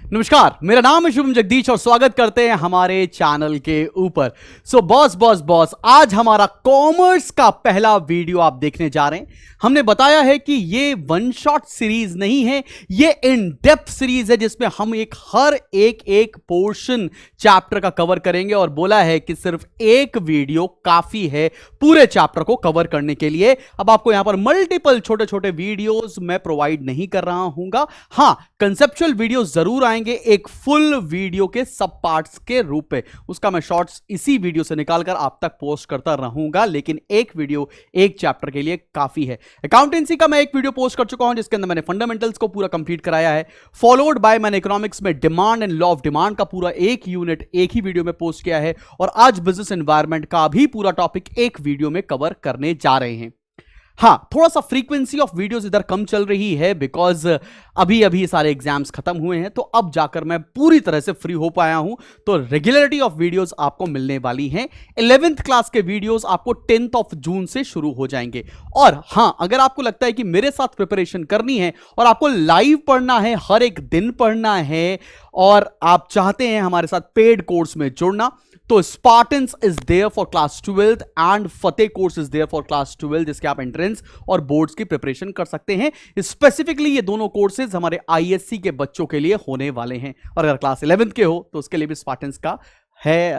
नमस्कार, मेरा नाम है शुभम जगदीश और स्वागत करते हैं हमारे चैनल के ऊपर। सो बॉस आज हमारा कॉमर्स का पहला वीडियो आप देखने जा रहे हैं। हमने बताया है कि ये वन शॉट सीरीज नहीं है, ये इन डेप्थ सीरीज है जिसमें हम हर एक पोर्शन चैप्टर का कवर करेंगे और बोला है कि सिर्फ एक वीडियो काफी है पूरे चैप्टर को कवर करने के लिए। अब आपको यहां पर मल्टीपल छोटे छोटे वीडियोस मैं प्रोवाइड नहीं कर रहा हूंगा। हां, कंसेप्चुअल वीडियो जरूर आएंगे एक फुल वीडियो के सब पार्ट्स के रूप में। उसका मैं शॉर्ट्स इसी वीडियो से निकालकर आप तक पोस्ट करता रहूंगा, लेकिन एक वीडियो एक चैप्टर के लिए काफी है। अकाउंटेंसी का मैं एक वीडियो पोस्ट कर चुका हूं जिसके अंदर मैंने फंडामेंटल्स को पूरा कंप्लीट कराया है, फॉलोड बाय मैंने इकोनॉमिक्स में demand and law of demand का पूरा एक यूनिट एक ही वीडियो में पोस्ट किया है, और आज बिजनेस एनवायरनमेंट का भी पूरा टॉपिक एक वीडियो में कवर करने जा रहे हैं। हाँ, थोड़ा सा फ्रीक्वेंसी ऑफ वीडियोस इधर कम चल रही है बिकॉज अभी सारे एग्जाम्स खत्म हुए हैं, तो अब जाकर मैं पूरी तरह से फ्री हो पाया हूं, तो रेगुलरिटी ऑफ वीडियोस आपको मिलने वाली हैं। 11th क्लास के वीडियोस आपको 10th ऑफ जून से शुरू हो जाएंगे। और हां, अगर आपको लगता है कि मेरे साथ प्रिपरेशन करनी है और आपको लाइव पढ़ना है, हर एक दिन पढ़ना है, और आप चाहते हैं हमारे साथ पेड कोर्स में जुड़ना, तो Spartans is there for class 12th and Fateh course is there for class 12, जिसके आप एंट्रेंस और बोर्ड्स की प्रिपरेशन कर सकते हैं। स्पेसिफिकली ये दोनों कोर्सेज हमारे आईएससी के बच्चों के लिए होने वाले हैं, और अगर क्लास 11th के हो तो उसके लिए भी स्पार्टन्स का है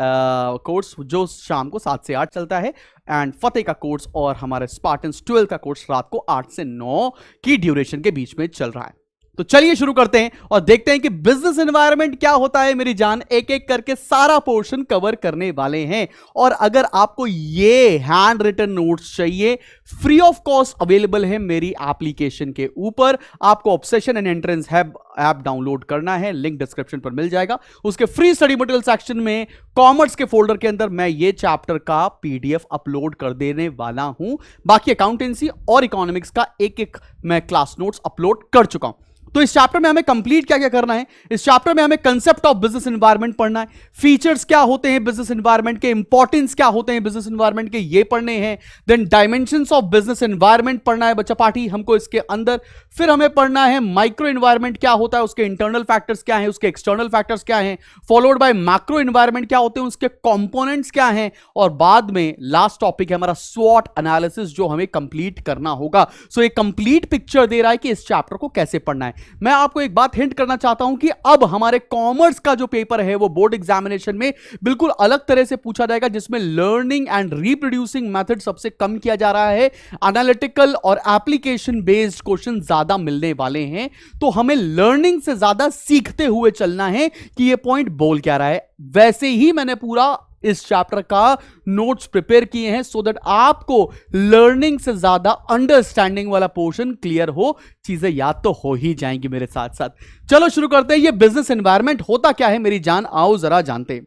कोर्स जो शाम को 7 से 8 चलता है, एंड फतेह का कोर्स और हमारे स्पार्टन्स 12 का कोर्स रात को 8 से 9 की ड्यूरेशन के बीच में चल रहा है। तो चलिए शुरू करते हैं और देखते हैं कि बिजनेस एनवायरनमेंट क्या होता है मेरी जान। एक एक करके सारा पोर्शन कवर करने वाले हैं, और अगर आपको ये हैंड रिटन नोट्स चाहिए, फ्री ऑफ कॉस्ट अवेलेबल है मेरी एप्लीकेशन के ऊपर। आपको obsession and entrance app download करना है, लिंक डिस्क्रिप्शन पर मिल जाएगा। उसके फ्री स्टडी मटेरियल सेक्शन में कॉमर्स के फोल्डर के अंदर मैं ये चैप्टर का पीडीएफ अपलोड कर देने वाला हूं। बाकी अकाउंटेंसी और इकोनॉमिक्स का एक मैं क्लास नोट्स अपलोड कर चुका हूं। तो इस चैप्टर में हमें कंप्लीट क्या क्या करना है, इस चैप्टर में हमें कंसेप्ट ऑफ बिजनेस एनवायरनमेंट पढ़ना है, फीचर्स क्या होते हैं बिजनेस एनवायरनमेंट के, इंपॉर्टेंस क्या होते हैं बिजनेस एनवायरनमेंट के, ये पढ़ने हैं। Then dimensions of business environment पढ़ना है बच्चा पार्टी हमको इसके अंदर। फिर हमें पढ़ना है माइक्रो एनवायरनमेंट क्या होता है, उसके इंटरनल फैक्टर्स क्या हैं, उसके एक्सटर्नल फैक्टर्स क्या हैं, फॉलोड बाय मैक्रो एनवायरनमेंट क्या होते हैं, उसके कंपोनेंट्स क्या हैं, और बाद में लास्ट टॉपिक है हमारा स्वॉट एनालिसिस जो हमें कंप्लीट करना होगा। सो ये कंप्लीट पिक्चर दे रहा है कि इस चैप्टर को कैसे पढ़ना है। मैं आपको एक बात हिंट करना चाहता हूं कि अब हमारे कॉमर्स का जो पेपर है वो बोर्ड एग्जामिनेशन में बिल्कुल अलग तरह से पूछा जाएगा, जिसमें लर्निंग एंड रिप्रोड्यूसिंग मेथड सबसे कम किया जा रहा है। एनालिटिकल और एप्लीकेशन बेस्ड क्वेश्चन ज्यादा मिलने वाले हैं, तो हमें लर्निंग से ज्यादा सीखते हुए चलना है कि ये पॉइंट बोल क्या रहा है। वैसे ही मैंने पूरा इस चैप्टर का नोट्स प्रिपेयर किए हैं सो दैट आपको लर्निंग से ज्यादा अंडरस्टैंडिंग वाला पोर्शन क्लियर हो, चीजें याद तो हो ही जाएंगी मेरे साथ साथ। चलो शुरू करते हैं। ये बिजनेस एनवायरनमेंट होता क्या है मेरी जान, आओ जरा जानते हैं।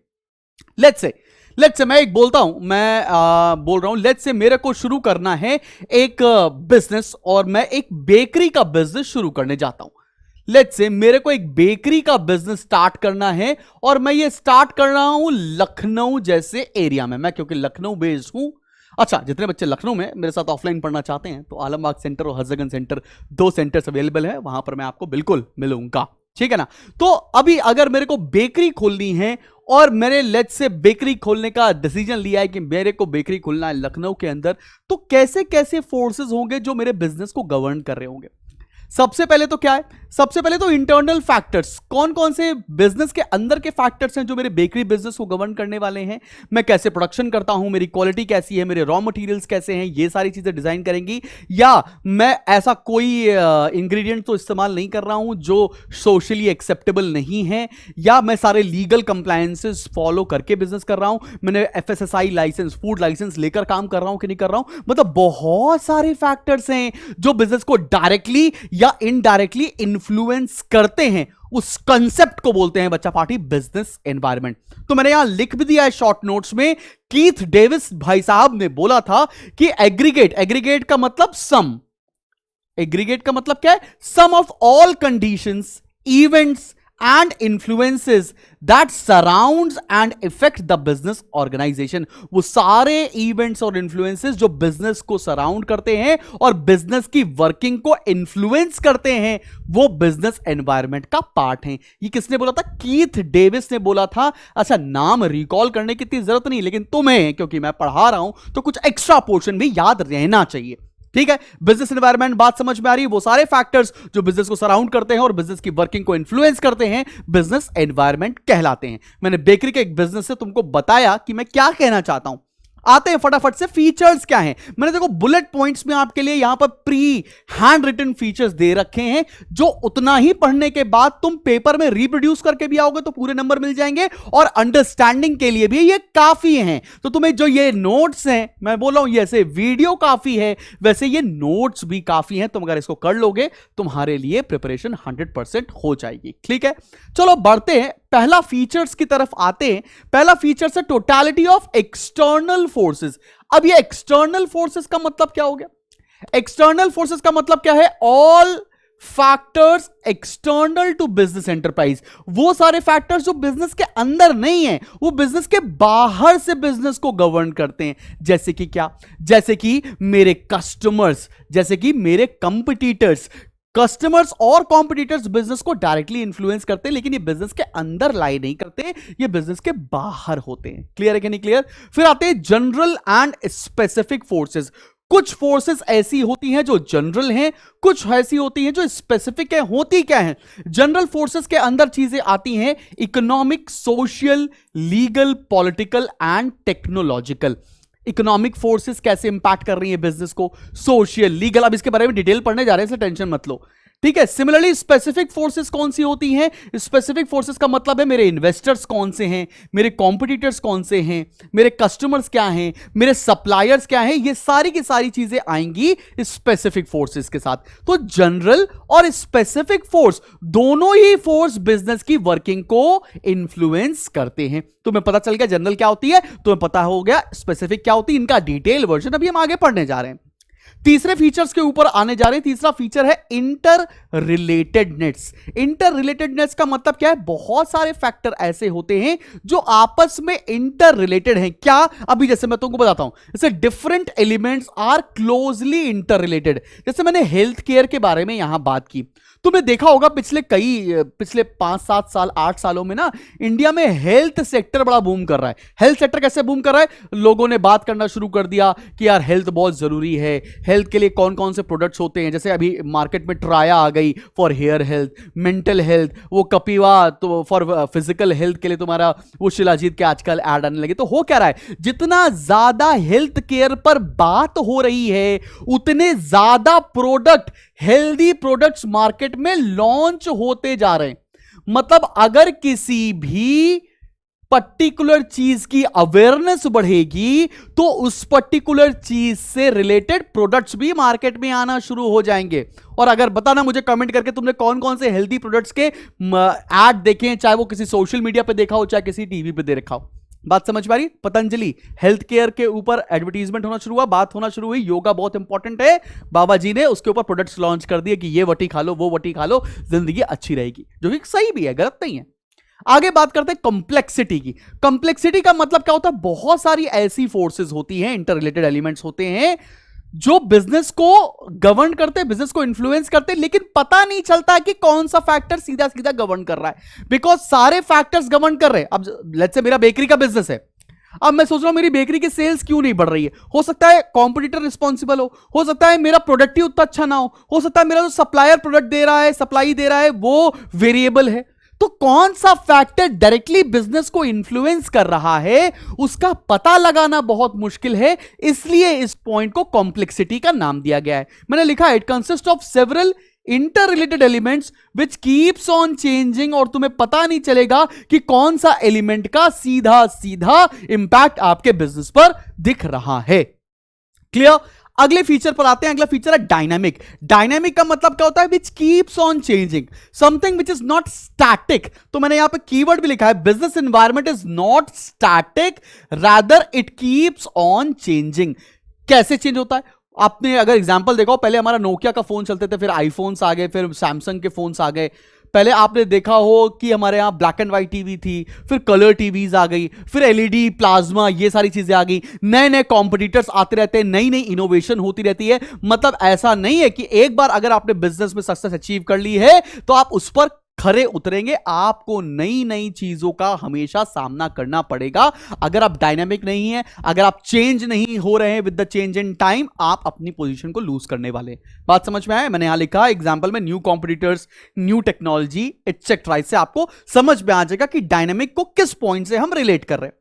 लेट्स से मैं एक बोलता हूं, मैं बोल रहा हूं लेट्स से मेरे को शुरू करना है एक बिजनेस, और मैं एक बेकरी का बिजनेस शुरू करने जाता हूं। लेट्स से मेरे को एक बेकरी का बिजनेस स्टार्ट करना है, और मैं ये स्टार्ट कर रहा हूं लखनऊ जैसे एरिया में। मैं क्योंकि लखनऊ बेस्ड हूं। अच्छा, जितने बच्चे लखनऊ में मेरे साथ ऑफलाइन पढ़ना चाहते हैं तो आलमबाग सेंटर और हजरतगंज सेंटर 2 सेंटर्स अवेलेबल है, वहां पर मैं आपको बिल्कुल मिलूंगा, ठीक है ना। तो अभी अगर मेरे को बेकरी खोलनी है और मैंने लेट्स से बेकरी खोलने का डिसीजन लिया है कि मेरे को बेकरी खोलना है लखनऊ के अंदर, तो कैसे कैसे फोर्सेस होंगे जो मेरे बिजनेस को गवर्न कर रहे होंगे। सबसे पहले तो क्या है, सबसे पहले तो इंटरनल फैक्टर्स, कौन कौन से बिजनेस के अंदर के फैक्टर्स हैं जो मेरे बेकरी बिजनेस को गवर्न करने वाले हैं। मैं कैसे प्रोडक्शन करता हूं, मेरी क्वालिटी कैसी है, मेरे रॉ मटेरियल्स कैसे हैं, ये सारी चीजें डिजाइन करेंगी। या मैं ऐसा कोई इंग्रेडिएंट तो इस्तेमाल नहीं कर रहा हूं जो सोशली एक्सेप्टेबल नहीं है, या मैं सारे लीगल कंप्लायंसेस फॉलो करके बिजनेस कर रहा हूं, मैंने एफएसएसआई लाइसेंस, फूड लाइसेंस लेकर काम कर रहा हूं कि नहीं कर रहा हूं। मतलब बहुत सारे फैक्टर्स हैं जो बिजनेस को डायरेक्टली या इनडायरेक्टली इन्फ्लुएंस करते हैं। उस कंसेप्ट को बोलते हैं बच्चा पार्टी बिजनेस एनवायरनमेंट। तो मैंने यहां लिख भी दिया है शॉर्ट नोट्स में, कीथ डेविस भाई साहब ने बोला था कि एग्रीगेट का मतलब सम, एग्रीगेट का मतलब क्या है, sum of all conditions, events and influences that surrounds and affect the business organization। वो सारे इवेंट्स और इन्फ्लुएंसेस जो बिजनेस को सराउंड करते हैं और बिजनेस की वर्किंग को इन्फ्लुएंस करते हैं, वो बिजनेस एनवायरनमेंट का पार्ट है। ये किसने बोला था? कीथ डेविस ने बोला था। अच्छा, नाम रिकॉल करने की इतनी जरूरत नहीं, लेकिन तुम्हें, क्योंकि मैं पढ़ा रहा हूं, तो कुछ एक्स्ट्रा पोर्शन भी याद रहना चाहिए। ठीक है, बिजनेस एनवायरनमेंट बात समझ में आ रही है? वो सारे फैक्टर्स जो बिजनेस को सराउंड करते हैं और बिजनेस की वर्किंग को इन्फ्लुएंस करते हैं, बिजनेस एनवायरनमेंट कहलाते हैं। मैंने बेकरी के एक बिजनेस से तुमको बताया कि मैं क्या कहना चाहता हूं। आते हैं फटाफट से, फीचर्स क्या हैं। मैंने देखो बुलेट पॉइंट्स में आपके लिए यहां पर प्री हैंड रिटन फीचर्स दे रखे हैं, जो उतना ही पढ़ने के बाद तुम पेपर में रिप्रोड्यूस करके भी आओगे तो पूरे नंबर मिल जाएंगे, और अंडरस्टैंडिंग के लिए भी ये काफी हैं। तो तुम्हें जो ये नोट्स हैं, मैं बोल रहा हूं जैसे वीडियो काफी है, वैसे ये नोट्स भी काफी हैं। तुम अगर इसको कर लोगे, तुम्हारे लिए प्रिपरेशन 100% हो जाएगी। ठीक है, चलो बढ़ते हैं, पहला फीचर्स की तरफ आते हैं। पहला फीचर्स है टोटलिटी ऑफ एक्सटर्नल फोर्सेस। अब ये एक्सटर्नल फोर्सेस का मतलब क्या हो गया? एक्सटर्नल फोर्सेस का मतलब क्या है? All factors external to business enterprise. वो सारे फैक्टर्स जो बिजनेस के अंदर नहीं है, वो बिजनेस के बाहर से बिजनेस को गवर्न करते हैं। जैसे कि क्या? जैसे कि मेरे कस्टमर्स, जैसे कि मेरे कंपटीटर्स। कस्टमर्स और कॉम्पिटिटर्स बिजनेस को डायरेक्टली इंफ्लुएंस करते हैं, लेकिन ये बिजनेस के अंदर लाई नहीं करते, ये बिजनेस के बाहर होते हैं। क्लियर है कि नहीं क्लियर? फिर आते हैं जनरल एंड स्पेसिफिक फोर्सेस। कुछ फोर्सेस ऐसी होती हैं जो जनरल हैं, कुछ ऐसी होती हैं जो स्पेसिफिक है। होती क्या है? जनरल फोर्सेस के अंदर चीजें आती हैं economic, social, legal, political and technological. Economic forces कैसे इंपैक्ट कर रही है बिजनेस को, सोशल, लीगल, अब इसके बारे में डिटेल पढ़ने जा रहे हैं, इसलिए टेंशन मत लो। ठीक है, सिमिलरली स्पेसिफिक फोर्सेस कौन सी होती हैं? स्पेसिफिक फोर्सेस का मतलब है मेरे इन्वेस्टर्स कौन से हैं, मेरे कॉम्पिटिटर्स कौन से हैं, मेरे कस्टमर्स क्या हैं, मेरे सप्लायर्स क्या हैं, ये सारी की सारी चीजें आएंगी स्पेसिफिक फोर्सेस के साथ। तो जनरल और स्पेसिफिक फोर्स, दोनों ही फोर्स बिजनेस की वर्किंग को इंफ्लुएंस करते हैं। तुम्हें पता चल गया जनरल क्या होती है, तुम्हें पता हो गया स्पेसिफिक क्या होती है। इनका डिटेल वर्जन अभी हम आगे पढ़ने जा रहे हैं। तीसरे फीचर्स के ऊपर आने जा रहे हैं। तीसरा फीचर है इंटर रिलेटेडनेस। इंटर रिलेटेडनेस का मतलब क्या है? बहुत सारे फैक्टर ऐसे होते हैं जो आपस में इंटर रिलेटेड हैं। क्या? अभी जैसे मैं तुमको बताता हूं, जैसे different elements are closely interrelated. जैसे मैंने हेल्थ केयर के बारे में यहां बात की, तुमने देखा होगा पिछले 5-7 साल 8 सालों में ना, इंडिया में हेल्थ सेक्टर बड़ा बूम कर रहा है। हेल्थ सेक्टर कैसे बूम कर रहा है? लोगों ने बात करना शुरू कर दिया कि यार हेल्थ बहुत जरूरी है, हेल्थ के लिए कौन कौन से प्रोडक्ट्स होते हैं। जैसे अभी मार्केट में ट्राया आ गई for hair health, mental health, वो कपिवा तो फॉर फिजिकल हेल्थ के लिए तुम्हारा वो शिलाजीत के आजकल ऐड आने लगे। तो हो क्या रहा है, जितना ज्यादा हेल्थ केयर पर बात हो रही है, उतने ज्यादा प्रोडक्ट, हेल्दी प्रोडक्ट्स मार्केट में लॉन्च होते जा रहे हैं। मतलब अगर किसी भी पर्टिकुलर चीज की अवेयरनेस बढ़ेगी, तो उस पर्टिकुलर चीज से रिलेटेड प्रोडक्ट्स भी मार्केट में आना शुरू हो जाएंगे। और अगर बताना मुझे कमेंट करके तुमने कौन कौन से हेल्दी प्रोडक्ट्स के ऐड देखे हैं, चाहे वो किसी सोशल मीडिया पे देखा हो, चाहे किसी टीवी पे दे रखा हो। बात समझ में आ रही? पतंजलि हेल्थ केयर के ऊपर एडवर्टीजमेंट होना शुरू हुआ, बात होना शुरू हुई। योगा बहुत इंपॉर्टेंट है, बाबा जी ने उसके ऊपर प्रोडक्ट्स लॉन्च कर दिए कि ये वटी खा लो, वो वटी खा लो, जिंदगी अच्छी रहेगी, जो कि सही भी है, गलत नहीं है। आगे बात करते हैं कॉम्प्लेक्सिटी की। कॉम्प्लेक्सिटी का मतलब क्या होता है? बहुत सारी ऐसी फोर्सेस होती हैं, इंटर रिलेटेड एलिमेंट्स होते हैं, जो बिजनेस को गवर्न करते हैं, बिजनेस को इन्फ्लुएंस करते हैं, लेकिन पता नहीं चलता कि कौन सा फैक्टर सीधा सीधा गवर्न कर रहा है, बिकॉज सारे फैक्टर्स गवर्न कर रहे हैं। अब लेट्स से मेरा बेकरी का बिजनेस है, अब मैं सोच रहा हूं मेरी बेकरी की सेल्स क्यों नहीं बढ़ रही है। हो सकता है कॉम्पिटिटर रिस्पॉन्सिबल हो सकता है मेरा प्रोडक्ट ही उतना अच्छा ना हो सकता है मेरा जो सप्लायर प्रोडक्ट दे रहा है, सप्लाई दे रहा है, वो वेरिएबल है। तो कौन सा फैक्टर डायरेक्टली बिजनेस को इन्फ्लुएंस कर रहा है, उसका पता लगाना बहुत मुश्किल है, इसलिए इस पॉइंट को कॉम्प्लेक्सिटी का नाम दिया गया है। मैंने लिखा है it consist of several inter related elements which keeps on changing, और तुम्हें पता नहीं चलेगा कि कौन सा एलिमेंट का सीधा सीधा इंपैक्ट आपके बिजनेस पर दिख रहा है। क्लियर? अगले फीचर पर आते हैं। अगला फीचर है डायनामिक। डायनामिक का मतलब क्या होता है? Which keeps on changing, something which is not static. तो मैंने यहां पे कीवर्ड भी लिखा है, business environment is not static, rather it keeps on changing. कैसे चेंज होता है? आपने अगर एग्जांपल देखा हो, पहले हमारा नोकिया का फोन चलते थे, फिर आईफोन्स आ गए, फिर सैमसंग के फोन्स आ गए, पहले आपने देखा हो कि हमारे यहाँ ब्लैक एंड व्हाइट टीवी थी, फिर कलर टीवीज आ गई, फिर एलईडी, प्लाज्मा, ये सारी चीजें आ गई, नए नए कॉम्पिटिटर्स आते रहते हैं, नई नई इनोवेशन होती रहती है। मतलब ऐसा नहीं है कि एक बार अगर आपने बिजनेस में सक्सेस अचीव कर ली है तो आप उस पर खरे उतरेंगे। आपको नई नई चीजों का हमेशा सामना करना पड़ेगा। अगर आप डायनामिक नहीं है, अगर आप चेंज नहीं हो रहे हैं with the change in time, आप अपनी पोजीशन को लूज करने वाले। बात समझ में आया? मैंने यहां लिखा एग्जांपल में new competitors, new technology etcetera. इससे आपको समझ में आ जाएगा कि डायनामिक को किस पॉइंट से हम रिलेट कर रहे हैं।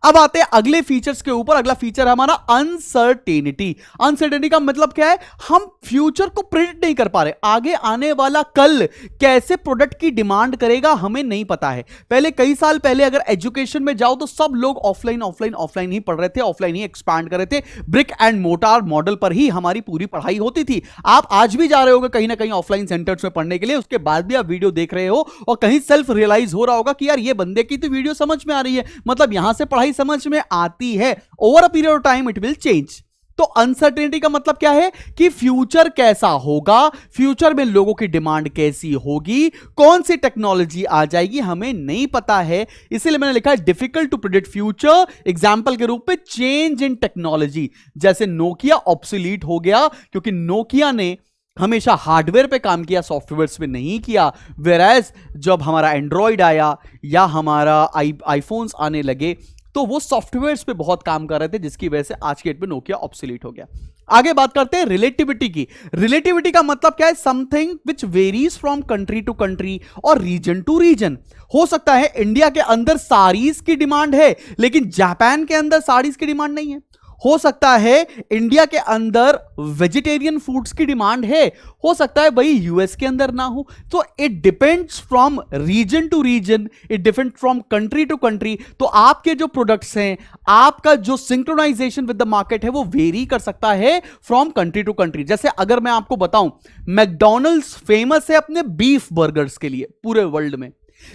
अब आते हैं अगले फीचर्स के ऊपर। अगला फीचर है हमारा अनसर्टेनिटी। अनसर्टेनिटी का मतलब क्या है? हम फ्यूचर को प्रेडिक्ट नहीं कर पा रहे। आगे आने वाला कल कैसे प्रोडक्ट की डिमांड करेगा हमें नहीं पता है। पहले कई साल पहले अगर एजुकेशन में जाओ तो सब लोग ऑफलाइन ऑफलाइन ऑफलाइन ही पढ़ रहे थे, ऑफलाइन ही एक्सपैंड कर रहे थे। ब्रिक एंड मोटार मॉडल पर ही हमारी पूरी पढ़ाई होती थी। आप आज भी जा रहे होगे कहीं ना कहीं ऑफलाइन सेंटर्स में पढ़ने के लिए, उसके बाद भी आप वीडियो देख रहे हो और कहीं सेल्फ रियलाइज हो रहा होगा कि यार ये बंदे की तो वीडियो समझ में आ रही है, मतलब यहां से पढ़ाई समझ में आती है। Over a period of time it will change. तो अनसर्टेनिटी का मतलब क्या है कि फ्यूचर कैसा होगा, फ्यूचर में लोगों की डिमांड कैसी होगी, कौन सी टेक्नोलॉजी आ जाएगी, हमें नहीं पता है। इसीलिए मैंने लिखा है difficult to predict future. Example के रूप में चेंज इन टेक्नोलॉजी, जैसे नोकिया ऑब्सोलीट हो गया क्योंकि नोकिया ने हमेशा हार्डवेयर पे काम किया, सॉफ्टवेयर्स पे नहीं किया। वेराज जब हमारा एंड्रॉइड आया या हमारा आईफोन्स आने लगे तो वो सॉफ्टवेयर्स पे बहुत काम कर रहे थे, जिसकी वजह से आज के डेट में नोकिया ऑब्सोलीट हो गया। आगे बात करते हैं रिलेटिविटी की। रिलेटिविटी का मतलब क्या है? Something which varies from country to country और रीजन टू रीजन। हो सकता है इंडिया के अंदर साड़ीज की डिमांड है लेकिन जापान के अंदर साड़ीज की डिमांड नहीं है। हो सकता है इंडिया के अंदर वेजिटेरियन फूड्स की डिमांड है, हो सकता है भाई यूएस के अंदर ना हो। तो it depends from region to region, it depend from country to country. तो आपके जो प्रोडक्ट्स हैं, आपका जो सिंक्रोनाइजेशन विद द मार्केट है वो वेरी कर सकता है फ्रॉम कंट्री टू कंट्री। जैसे अगर मैं आपको बताऊं, मैकडॉनल्ड्स फेमस है अपने बीफ बर्गर्स के लिए पूरे वर्ल्ड में,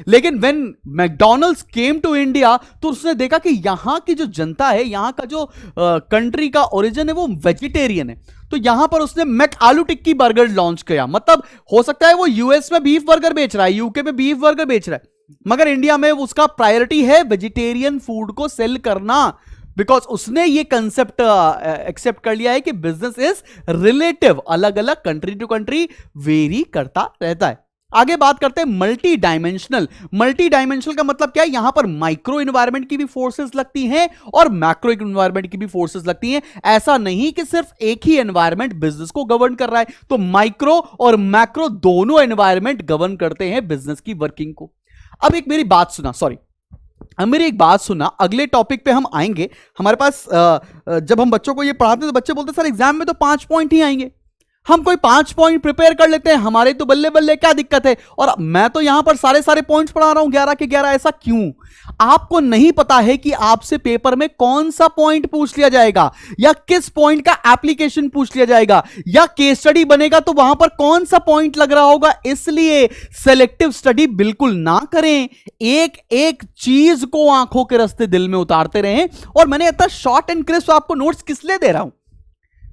लेकिन when McDonald's came to India तो उसने देखा कि यहां की जो जनता है, यहां का जो कंट्री का ओरिजिन है वो वेजिटेरियन है। तो यहां पर उसने मैक आलू टिक्की बर्गर लॉन्च किया। मतलब हो सकता है वो यूएस में बीफ बर्गर बेच रहा है, यूके में बीफ बर्गर बेच रहा है, मगर इंडिया में उसका प्रायोरिटी है वेजिटेरियन फूड को सेल करना, बिकॉज उसने ये कंसेप्ट एक्सेप्ट कर लिया है कि बिजनेस इज रिलेटिव, अलग अलग कंट्री टू कंट्री वेरी करता रहता है। आगे बात करते हैं मल्टी डायमेंशनल। मल्टी डायमेंशनल का मतलब क्या है? यहां पर माइक्रो एनवायरनमेंट की भी फोर्सेस लगती हैं और मैक्रो एनवायरनमेंट की भी फोर्सेस लगती हैं। ऐसा नहीं कि सिर्फ एक ही एनवायरनमेंट बिजनेस को गवर्न कर रहा है, तो माइक्रो और मैक्रो दोनों एनवायरनमेंट गवर्न करते हैं बिजनेस की वर्किंग को। अब एक मेरी बात सुना, अब मेरी एक बात सुना, अगले टॉपिक पे हम आएंगे। हमारे पास जब हम बच्चों को ये पढ़ाते हैं तो बच्चे बोलते हैं सर एग्जाम में तो 5 पॉइंट ही आएंगे, हम कोई 5 पॉइंट प्रिपेयर कर लेते हैं, हमारे तो बल्ले बल्ले क्या दिक्कत है। और मैं तो यहां पर सारे पॉइंट्स पढ़ा रहा हूं 11 के 11। ऐसा क्यों? आपको नहीं पता है कि आपसे पेपर में कौन सा पॉइंट पूछ लिया जाएगा, या किस पॉइंट का एप्लीकेशन पूछ लिया जाएगा, या केस स्टडी बनेगा तो वहां पर कौन सा पॉइंट लग रहा होगा। इसलिए सेलेक्टिव स्टडी बिल्कुल ना करें, एक एक चीज को आंखों के रास्ते दिल में उतारते रहें। और मैंने इतना शॉर्ट एंड क्रिस्प आपको नोट्स किस लिए दे रहा हूं?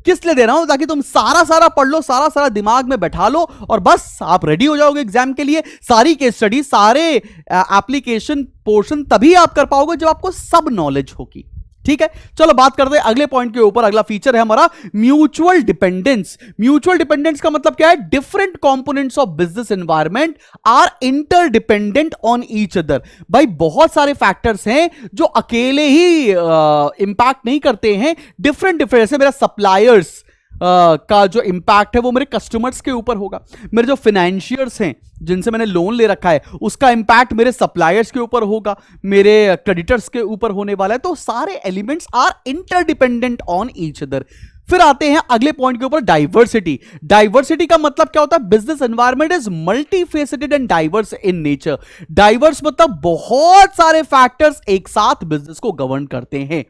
ताकि तुम सारा पढ़ लो, सारा दिमाग में बैठा लो और बस आप रेडी हो जाओगे एग्जाम के लिए। सारी केस स्टडी, सारे एप्लीकेशन पोर्शन तभी आप कर पाओगे जब आपको सब नॉलेज होगी। ठीक है, चलो बात करते हैं अगले पॉइंट के ऊपर। अगला फीचर है हमारा म्यूचुअल डिपेंडेंस। म्यूचुअल डिपेंडेंस का मतलब क्या है? Different components of business environment are interdependent on each other. भाई बहुत सारे फैक्टर्स हैं जो अकेले ही इंपैक्ट नहीं करते हैं, डिफरेंट जैसे मेरा सप्लायर्स का जो इंपैक्ट है वो मेरे कस्टमर्स के ऊपर होगा। मेरे जो फाइनेंशियर्स हैं जिनसे मैंने लोन ले रखा है उसका इंपैक्ट मेरे सप्लायर्स के ऊपर होगा, मेरे क्रेडिटर्स के ऊपर होने वाला है। तो सारे elements are interdependent on each other. फिर आते हैं अगले पॉइंट के ऊपर, डाइवर्सिटी। डाइवर्सिटी का मतलब क्या होता है? Business environment is multifaceted and diverse in nature. Diverse मतलब बहुत सारे फैक्टर्स एक साथ बिजनेस को गवर्न करते हैं।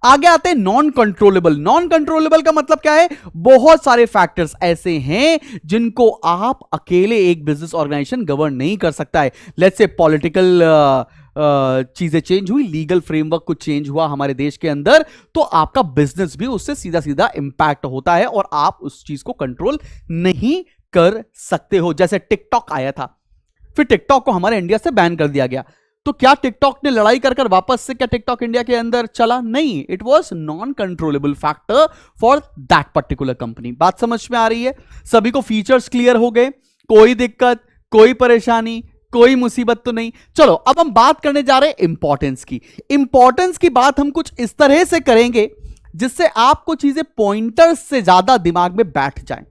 आगे आते हैं नॉन कंट्रोलेबल। नॉन कंट्रोलेबल का मतलब क्या है? बहुत सारे फैक्टर्स ऐसे हैं जिनको आप अकेले एक बिजनेस ऑर्गेनाइजेशन गवर्न नहीं कर सकता है। लेट्स से पॉलिटिकल चीजें चेंज हुई, लीगल फ्रेमवर्क कुछ चेंज हुआ हमारे देश के अंदर, तो आपका बिजनेस भी उससे सीधा सीधा इंपैक्ट होता है और आप उस चीज को कंट्रोल नहीं कर सकते हो। जैसे टिकटॉक आया था, फिर टिकटॉक को हमारे इंडिया से बैन कर दिया गया। तो क्या टिकटॉक ने लड़ाई कर कर वापस से क्या टिकटॉक इंडिया के अंदर चला? नहीं, it was non controllable factor for that particular company. बात समझ में आ रही है? सभी को फीचर्स क्लियर हो गए, कोई दिक्कत, कोई परेशानी, कोई मुसीबत तो नहीं। चलो अब हम बात करने जा रहे हैं इंपॉर्टेंस की। इंपॉर्टेंस की बात हम कुछ इस तरह से करेंगे जिससे आपको चीजें पॉइंटर्स से ज्यादा दिमाग में बैठ जाएं।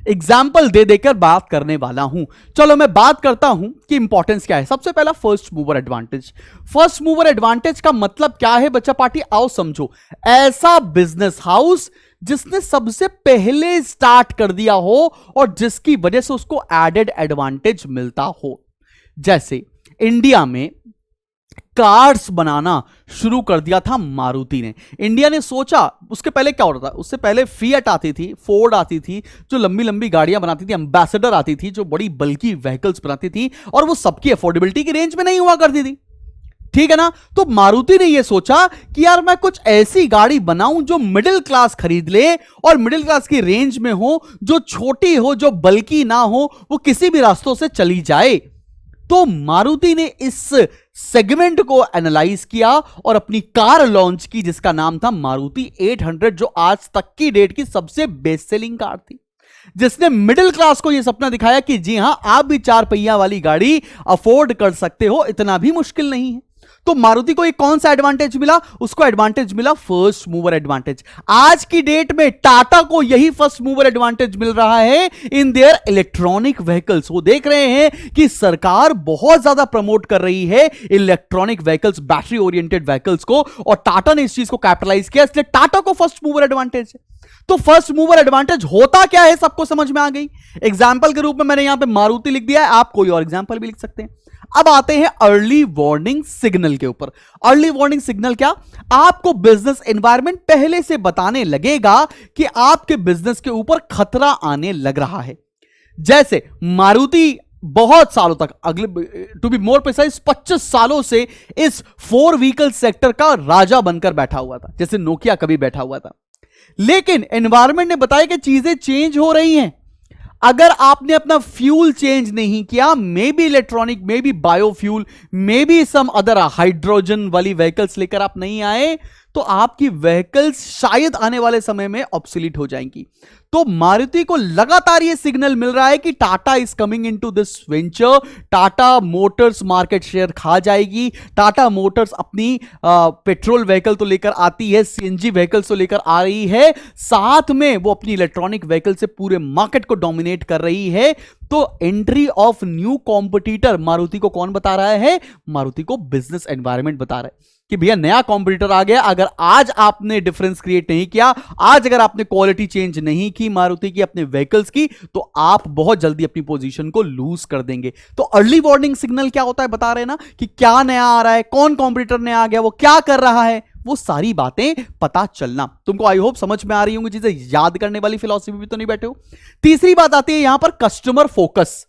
एग्जाम्पल दे देकर बात करने वाला हूं। चलो मैं बात करता हूं कि इंपॉर्टेंस क्या है। सबसे पहला first mover advantage. First mover advantage का मतलब क्या है बच्चा पार्टी? आओ समझो। ऐसा बिजनेस हाउस जिसने सबसे पहले स्टार्ट कर दिया हो और जिसकी वजह से उसको एडेड एडवांटेज मिलता हो। जैसे इंडिया में कार्स बनाना शुरू कर दिया था मारुति ने। इंडिया ने सोचा, उसके पहले क्या होता था? उससे पहले फिएट आती थी, फोर्ड आती थी जो लंबी लंबी गाड़ियां बनाती थी, एम्बेसडर आती थी जो बड़ी बल्कि व्हीकल्स बनाती थी और वो सबकी अफोर्डेबिलिटी की रेंज में नहीं हुआ करती थी। ठीक है ना? तो मारुति ने यह सोचा कि यार मैं कुछ ऐसी गाड़ी बनाऊं जो मिडिल क्लास खरीद ले और मिडिल क्लास की रेंज में हो, जो छोटी हो, जो बल्कि ना हो, वो किसी भी रास्तों से चली जाए। तो मारुति ने इस सेगमेंट को एनालाइज किया और अपनी कार लॉन्च की जिसका नाम था मारुति 800, जो आज तक की डेट की सबसे बेस्ट सेलिंग कार थी, जिसने मिडिल क्लास को यह सपना दिखाया कि जी हां, आप भी 4 पहिया वाली गाड़ी अफोर्ड कर सकते हो, इतना भी मुश्किल नहीं है। तो मारुति को एक कौन सा एडवांटेज मिला? उसको एडवांटेज मिला फर्स्ट मूवर एडवांटेज। आज की डेट में टाटा को यही फर्स्ट मूवर एडवांटेज मिल रहा है इन देयर इलेक्ट्रॉनिक व्हीकल्स। वो देख रहे हैं कि सरकार बहुत ज्यादा प्रमोट कर रही है electronic vehicles, battery oriented vehicles को, और टाटा ने इस चीज को कैपिटलाइज किया, इसलिए टाटा को फर्स्ट मूवर एडवांटेज है। तो फर्स्ट मूवर एडवांटेज होता क्या है सबको समझ में आ गई। एग्जाम्पल के रूप में मैंने यहां पे मारुति लिख दिया है, आप कोई और एग्जाम्पल भी लिख सकते हैं। अब आते हैं अर्ली वार्निंग सिग्नल के ऊपर। अर्ली वार्निंग सिग्नल क्या? आपको बिजनेस एनवायरनमेंट पहले से बताने लगेगा कि आपके बिजनेस के ऊपर खतरा आने लग रहा है। जैसे मारुति बहुत सालों तक, अगले टू बी मोर प्रिसाइज 25 सालों से इस 4 व्हीकल सेक्टर का राजा बनकर बैठा हुआ था, जैसे नोकिया कभी बैठा हुआ था। लेकिन एनवायरनमेंट ने बताया कि चीजें चेंज हो रही हैं। अगर आपने अपना फ्यूल चेंज नहीं किया, maybe electronic, maybe biofuel, maybe some other hydrogen वाली व्हीकल्स लेकर आप नहीं आए, तो आपकी व्हीकल्स शायद आने वाले समय में ऑब्सोलीट हो जाएंगी। तो मारुति को लगातार यह सिग्नल मिल रहा है कि Tata is coming into this venture. Tata Motors market share खा जाएगी। टाटा मोटर्स अपनी पेट्रोल व्हीकल तो लेकर आती है, सीएनजी व्हीकल्स तो लेकर आ रही है, साथ में वो अपनी इलेक्ट्रॉनिक व्हीकल से पूरे मार्केट को डोमिनेट कर रही है। तो entry of new competitor Maruti को कौन बता रहा है? मारुति को बिजनेस एनवायरनमेंट बता रहा है कि भैया नया कॉम्पिटिटर आ गया। अगर आज आपने डिफरेंस क्रिएट नहीं किया, आज अगर आपने क्वालिटी चेंज नहीं की मारुति की, अपने व्हीकल्स की, तो आप बहुत जल्दी अपनी पोजीशन को लूज कर देंगे। तो अर्ली वार्निंग सिग्नल क्या होता है? बता रहे हैं ना कि क्या नया आ रहा है, कौन कॉम्पिटिटर नया आ गया, वो क्या कर रहा है, वो सारी बातें पता चलना। तुमको आई होप समझ में आ रही होंगी चीजें, याद करने वाली फिलॉसफी भी तो नहीं बैठे हो। तीसरी बात आती है यहां पर कस्टमर फोकस।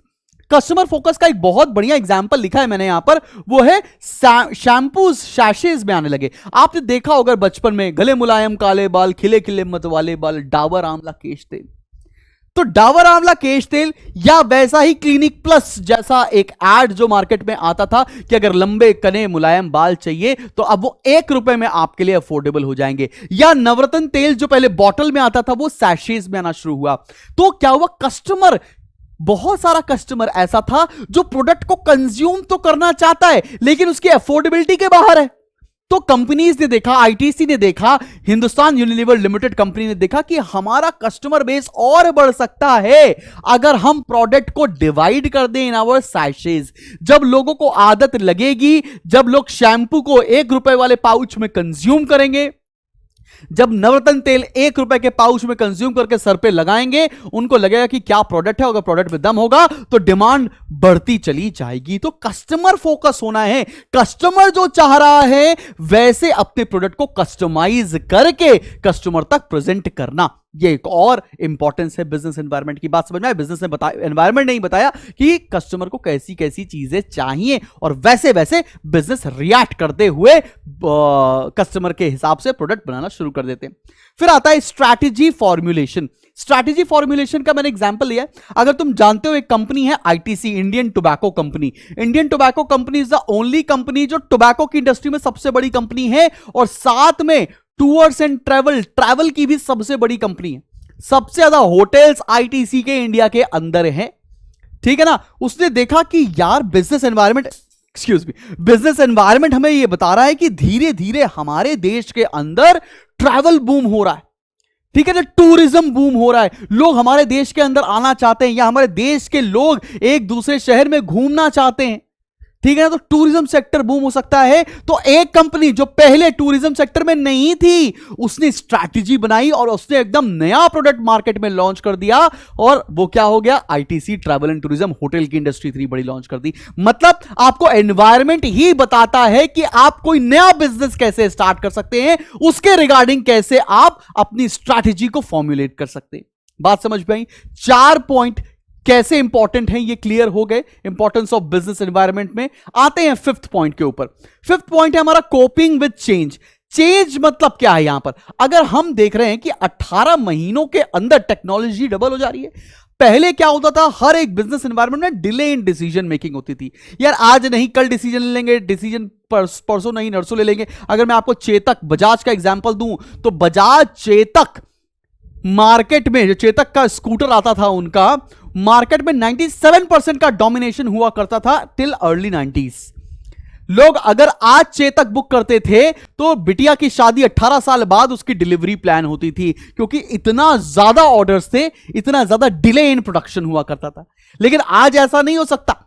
कस्टमर फोकस का एक बहुत बढ़िया एग्जांपल लिखा है मैंने यहां पर, वो है शैम्पूज सैशेज में आने लगे। आपने देखा होगा बचपन में, गले मुलायम काले बाल, खिले खिले मतवाले बाल, डाबर आंवला केश तेल। तो डाबर आंवला केश तेल या वैसा ही क्लिनिक प्लस जैसा एक एड जो मार्केट में आता था कि अगर लंबे कने मुलायम बाल चाहिए तो अब वो 1 रुपए में आपके लिए अफोर्डेबल हो जाएंगे। या नवरत्न तेल जो पहले बॉटल में आता था वो सैशेज में आना शुरू हुआ। तो क्या हुआ? कस्टमर, बहुत सारा कस्टमर ऐसा था जो प्रोडक्ट को कंज्यूम तो करना चाहता है लेकिन उसकी अफोर्डेबिलिटी के बाहर है। तो कंपनीज ने देखा, आईटीसी ने देखा, हिंदुस्तान यूनिलीवर लिमिटेड कंपनी ने देखा कि हमारा कस्टमर बेस और बढ़ सकता है अगर हम प्रोडक्ट को डिवाइड कर दें इन आवर सैशेज। जब लोगों को आदत लगेगी, जब लोग शैम्पू को 1 रुपए वाले पाउच में कंज्यूम करेंगे, जब नवरत्न तेल 1 रुपए के पाउच में कंज्यूम करके सर पे लगाएंगे, उनको लगेगा कि क्या प्रोडक्ट है, अगर प्रोडक्ट में दम होगा तो डिमांड बढ़ती चली जाएगी। तो कस्टमर फोकस होना है। कस्टमर जो चाह रहा है वैसे अपने प्रोडक्ट को कस्टमाइज करके कस्टमर तक प्रेजेंट करना, ये एक और इंपॉर्टेंस है बिजनेस एनवायरनमेंट की। बात समझ में आए? बिजनेस ने बताया, एनवायरनमेंट नहीं बताया कि कस्टमर को कैसी कैसी चीजें चाहिए और वैसे वैसे बिजनेस रिएक्ट करते हुए कस्टमर के हिसाब से प्रोडक्ट बनाना शुरू कर देते हैं। फिर आता है स्ट्रैटेजी फॉर्मुलेशन। स्ट्रैटेजी फॉर्मुलेशन का मैंने एग्जांपल लिया है। अगर तुम जानते हो एक कंपनी है ITC, Indian tobacco company. Indian tobacco company is the only company जो टोबैको की इंडस्ट्री में सबसे बड़ी कंपनी है, और साथ में टूर्स एंड ट्रैवल की भी सबसे बड़ी कंपनी है। सबसे ज्यादा होटल्स आईटीसी के इंडिया के अंदर हैं, ठीक है ना। उसने देखा कि यार बिजनेस एनवायरमेंट हमें यह बता रहा है कि धीरे धीरे हमारे देश के अंदर ट्रैवल बूम हो रहा है, ठीक है ना, टूरिज्म बूम हो रहा है। लोग हमारे देश के अंदर आना चाहते हैं, या हमारे देश के लोग एक दूसरे शहर में घूमना चाहते हैं, ठीक है ना। तो टूरिज्म सेक्टर बूम हो सकता है। तो एक कंपनी जो पहले टूरिज्म सेक्टर में नहीं थी, उसने स्ट्रैटेजी बनाई और उसने एकदम नया प्रोडक्ट मार्केट में लॉन्च कर दिया, और वो क्या हो गया, ITC, travel and tourism, hotel की इंडस्ट्री 3 बड़ी लॉन्च कर दी। मतलब आपको एनवायरमेंट ही बताता है कि आप कोई नया बिजनेस कैसे स्टार्ट कर सकते हैं, उसके रिगार्डिंग कैसे आप अपनी स्ट्रैटेजी को फॉर्मुलेट कर सकते हैं। बात समझ में आई? 4 पॉइंट कैसे इंपॉर्टेंट हैं ये क्लियर हो गए, इंपॉर्टेंस ऑफ बिजनेस एनवायरनमेंट में। आते हैं 5th पॉइंट के ऊपर। 5th पॉइंट है हमारा कोपिंग विद चेंज। चेंज मतलब क्या है यहां पर? अगर हम देख रहे हैं कि 18 महीनों के अंदर टेक्नोलॉजी डबल हो जा रही है। पहले क्या होता था, हर एक बिजनेस एनवायरनमेंट में डिले इन डिसीजन मेकिंग होती थी। यार आज नहीं कल डिसीजन ले लेंगे, डिसीजन परसों नहीं नरसों ले लेंगे। अगर मैं आपको चेतक बजाज का एग्जांपल दूं, तो बजाज चेतक मार्केट में, जो चेतक का स्कूटर आता था उनका, मार्केट में 97% का डोमिनेशन हुआ करता था टिल अर्ली 90s। लोग अगर आज चेतक बुक करते थे तो बिटिया की शादी 18 साल बाद उसकी डिलीवरी प्लान होती थी, क्योंकि इतना ज्यादा ऑर्डर्स थे, इतना ज्यादा डिले इन प्रोडक्शन हुआ करता था। लेकिन आज ऐसा नहीं हो सकता।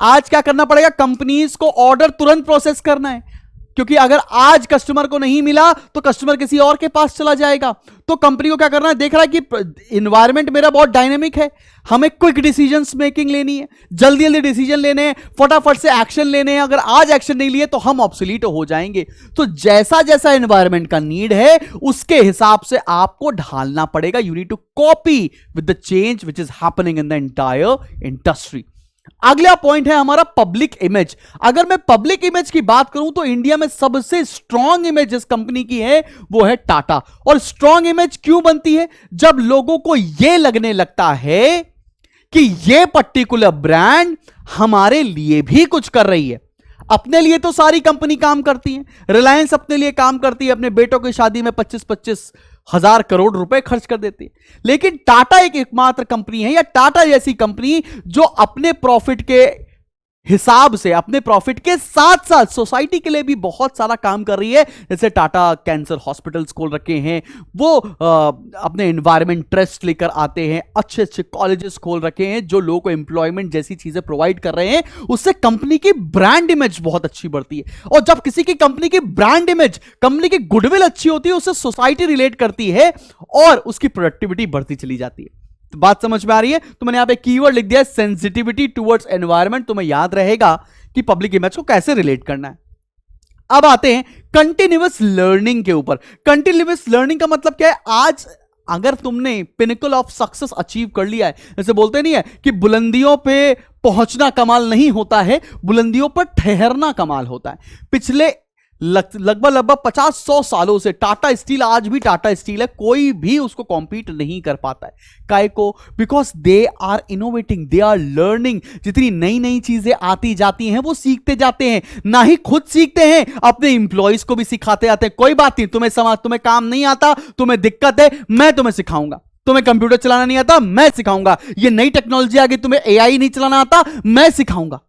आज क्या करना पड़ेगा, कंपनीज को ऑर्डर तुरंत प्रोसेस करना है, क्योंकि अगर आज कस्टमर को नहीं मिला तो कस्टमर किसी और के पास चला जाएगा। तो कंपनी को क्या करना है, देख रहा है कि इन्वायरमेंट मेरा बहुत डायनेमिक है, हमें क्विक डिसीजंस मेकिंग लेनी है, जल्दी जल्दी डिसीजन लेने हैं, फटाफट से एक्शन लेने हैं। अगर आज एक्शन नहीं लिए तो हम ऑब्सोलीट हो जाएंगे। तो जैसा जैसा एनवायरनमेंट का नीड है उसके हिसाब से आपको ढालना पड़ेगा। You need to copy with the change which is happening in the entire industry. अगला पॉइंट है हमारा पब्लिक इमेज। अगर मैं पब्लिक इमेज की बात करूं तो इंडिया में सबसे स्ट्रॉन्ग इमेज जिस कंपनी की है वो है टाटा। और स्ट्रॉन्ग इमेज क्यों बनती है? जब लोगों को यह लगने लगता है कि यह पर्टिकुलर ब्रांड हमारे लिए भी कुछ कर रही है। अपने लिए तो सारी कंपनी काम करती है, रिलायंस अपने लिए काम करती है, अपने बेटों की शादी में 25-25 हजार करोड़ रुपए खर्च कर देती है। लेकिन टाटा एक एकमात्र कंपनी है, या टाटा जैसी कंपनी जो अपने प्रॉफिट के हिसाब से, अपने प्रॉफिट के साथ साथ सोसाइटी के लिए भी बहुत सारा काम कर रही है। जैसे टाटा कैंसर हॉस्पिटल्स खोल रखे हैं, वो अपने एनवायरमेंट ट्रस्ट लेकर आते हैं, अच्छे अच्छे कॉलेजेस खोल रखे हैं जो लोगों को एम्प्लॉयमेंट जैसी चीजें प्रोवाइड कर रहे हैं। उससे कंपनी की ब्रांड इमेज बहुत अच्छी बढ़ती है। और जब किसी की कंपनी की ब्रांड इमेज, कंपनी की गुडविल अच्छी होती है, उससे सोसाइटी रिलेट करती है और उसकी प्रोडक्टिविटी बढ़ती चली जाती है। तो बात समझ में आ रही है? तो मैंने यहां पे कीवर्ड लिख दिया सेंसिटिविटी टुवर्ड्स एनवायरनमेंट। तुम्हें याद रहेगा कि पब्लिक इमेज को कैसे रिलेट करना है। अब आते हैं कंटिन्यूअस लर्निंग के ऊपर। कंटिन्यूअस लर्निंग का मतलब क्या है? आज अगर तुमने पिनिकल ऑफ सक्सेस अचीव कर लिया है, जैसे बोलते नहीं है कि बुलंदियों पे पहुंचना कमाल नहीं होता है, बुलंदियों पर ठहरना कमाल होता है। पिछले लगभग 50-100 सालों से टाटा स्टील आज भी टाटा स्टील है, कोई भी उसको कॉम्पीट नहीं कर पाता है। काय को? Because they are innovating, they are learning. जितनी नई नई चीजें आती जाती हैं वो सीखते जाते हैं, ना ही खुद सीखते हैं, अपने इंप्लॉइज को भी सिखाते जाते हैं। कोई बात नहीं, तुम्हें काम नहीं आता, तुम्हें दिक्कत है, मैं तुम्हें सिखाऊंगा। तुम्हें कंप्यूटर चलाना नहीं आता, मैं सिखाऊंगा। ये नई टेक्नोलॉजी आ गई, तुम्हें एआई नहीं चलाना आता, मैं सिखाऊंगा।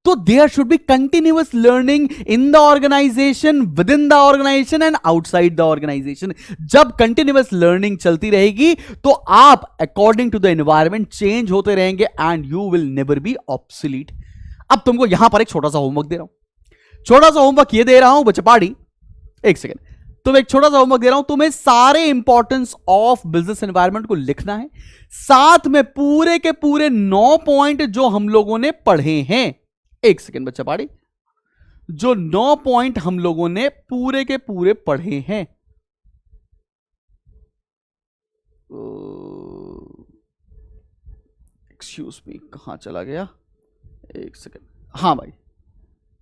तो there should be continuous learning in the organisation, within the organisation and outside the organisation. जब कंटिन्यूअस लर्निंग चलती रहेगी तो आप according to the environment change होते रहेंगे and you will never be obsolete. अब तुमको यहां पर एक छोटा सा होमवर्क दे रहा हूं, छोटा सा होमवर्क ये दे रहा हूं बचपाड़ी, एक सेकेंड, तुम एक छोटा सा होमवर्क दे रहा हूं, तुम्हें सारे इंपॉर्टेंस ऑफ बिजनेस एनवायरनमेंट को लिखना है, साथ में पूरे के पूरे 9 पॉइंट जो हम लोगों ने पढ़े हैं। एक सेकेंड बच्चा पाड़ी, जो 9 पॉइंट हम लोगों ने पूरे के पूरे पढ़े हैं, एक्सक्यूज मी, कहां चला गया? एक सेकेंड, हाँ भाई,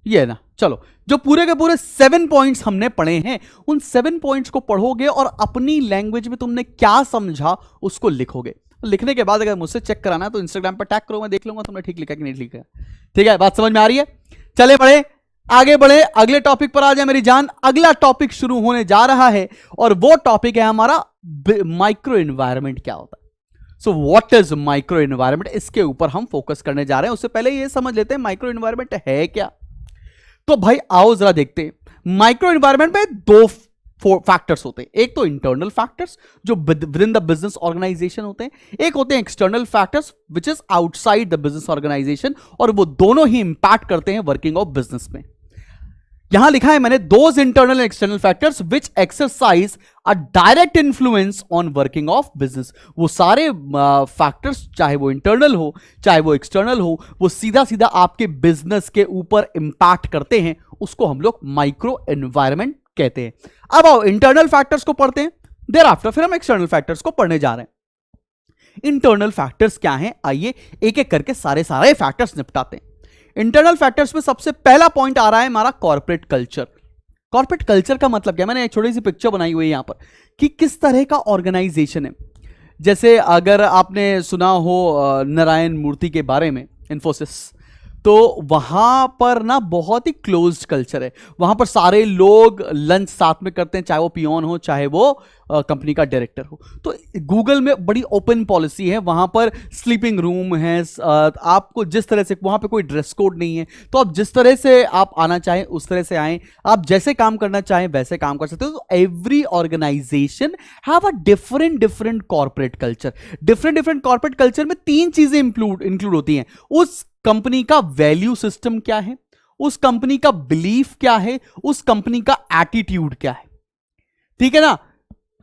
ये ना, चलो जो पूरे के पूरे 7 पॉइंट्स हमने पढ़े हैं, उन 7 पॉइंट्स को पढ़ोगे और अपनी लैंग्वेज में तुमने क्या समझा उसको लिखोगे। लिखने के बाद अगर मुझसे चेक कराना है तो इंस्टाग्राम पर टैग करो, मैं देख लूंगा तुमने ठीक लिखा कि नहीं लिखा। ठीक है, बात समझ में आ रही है? चले बढ़े, आगे बढ़े, अगले टॉपिक पर आ जाए मेरी जान। अगला टॉपिक शुरू होने जा रहा है और वो टॉपिक है हमारा माइक्रो एनवायरनमेंट क्या होता है। So what is micro environment, इसके ऊपर हम फोकस करने जा रहे हैं। उससे पहले ये समझ लेते हैं माइक्रो एनवायरनमेंट है क्या। तो भाई आओ जरा देखते हैं। माइक्रो एनवायरनमेंट में 2 फैक्टर्स होते हैं, एक तो इंटरनल फैक्टर्स जो within the business organisation होते हैं, एक होते हैं external factors which is outside the business organisation, और वो दोनों ही इंपैक्ट करते हैं वर्किंग ऑफ बिजनेस में। यहां लिखा है मैंने, those internal and external factors which exercise a direct influence on working of business. वो सारे फैक्टर्स, चाहे वो इंटरनल हो चाहे वो एक्सटर्नल हो, वो सीधा सीधा आपके बिजनेस के ऊपर इंपैक्ट करते हैं, उसको हम लोग माइक्रो एनवायरनमेंट कहते हैं। अब आओ इंटरनल फैक्टर्स को पढ़ते हैं, देयर आफ्टर फिर हम एक्सटर्नल फैक्टर्स को पढ़ने जा रहे हैं। इंटरनल फैक्टर्स क्या हैं, आइए एक एक करके सारे फैक्टर्स निपटाते हैं। इंटरनल फैक्टर्स में सबसे पहला पॉइंट आ रहा है हमारा कॉर्पोरेट कल्चर। कॉर्पोरेट कल्चर का मतलब क्या है, मैंने एक छोटी सी पिक्चर बनाई हुई है यहां पर कि किस तरह का ऑर्गेनाइजेशन है। जैसे अगर आपने सुना हो नारायण मूर्ति के बारे में, इन्फोसिस, तो वहां पर ना बहुत ही क्लोज्ड कल्चर है। वहां पर सारे लोग लंच साथ में करते हैं, चाहे वो पियोन हो चाहे वो कंपनी का डायरेक्टर हो। तो गूगल में बड़ी ओपन पॉलिसी है, वहां पर स्लीपिंग रूम है, आपको जिस तरह से, वहां पे कोई ड्रेस कोड नहीं है, तो आप जिस तरह से आप आना चाहें उस तरह से आएं, आप जैसे काम करना चाहें वैसे काम कर सकते हो। तो every organisation have a different corporate culture. Different corporate culture में 3 चीजें इंक्लूड होती हैं। उस कंपनी का वैल्यू सिस्टम क्या है, उस कंपनी का बिलीफ क्या है, उस कंपनी का एटीट्यूड क्या है। ठीक है ना,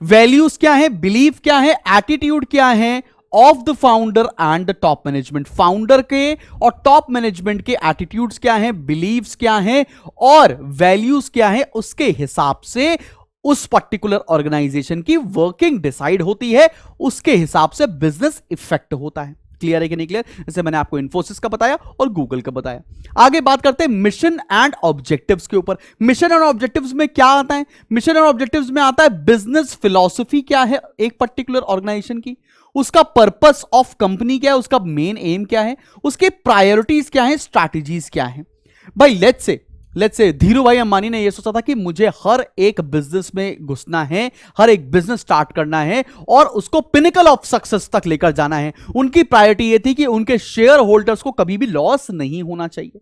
वैल्यूज क्या है, बिलीफ क्या है, एटीट्यूड क्या है of the founder and the top management. Founder के और टॉप मैनेजमेंट के एटीट्यूड्स क्या है, बिलीव्स क्या है और वैल्यूज क्या है, उसके हिसाब से उस पर्टिकुलर ऑर्गेनाइजेशन की वर्किंग डिसाइड होती है, उसके हिसाब से बिजनेस इफेक्ट होता है। क्लियर है कि नहीं क्लियर? जैसे मैंने आपको इन्फोसिस का बताया और गूगल का बताया। आगे बात करते हैं मिशन एंड ऑब्जेक्टिव्स के ऊपर। मिशन एंड ऑब्जेक्टिव्स में क्या आता है? मिशन एंड ऑब्जेक्टिव्स में आता है बिजनेस फिलॉसफी क्या है एक पर्टिकुलर ऑर्गेनाइजेशन की, उसका पर्पस ऑफ कंपनी क्या है, उसका मेन एम क्या है, उसके प्रायोरिटीज क्या है, स्ट्रैटेजीज क्या है। भाई लेट्स से धीरू भाई अंबानी ने यह सोचा था कि मुझे हर एक बिजनेस में घुसना है, हर एक बिजनेस स्टार्ट करना है और उसको पिनिकल ऑफ सक्सेस तक लेकर जाना है। उनकी प्रायोरिटी यह थी कि उनके शेयर होल्डर्स को कभी भी लॉस नहीं होना चाहिए।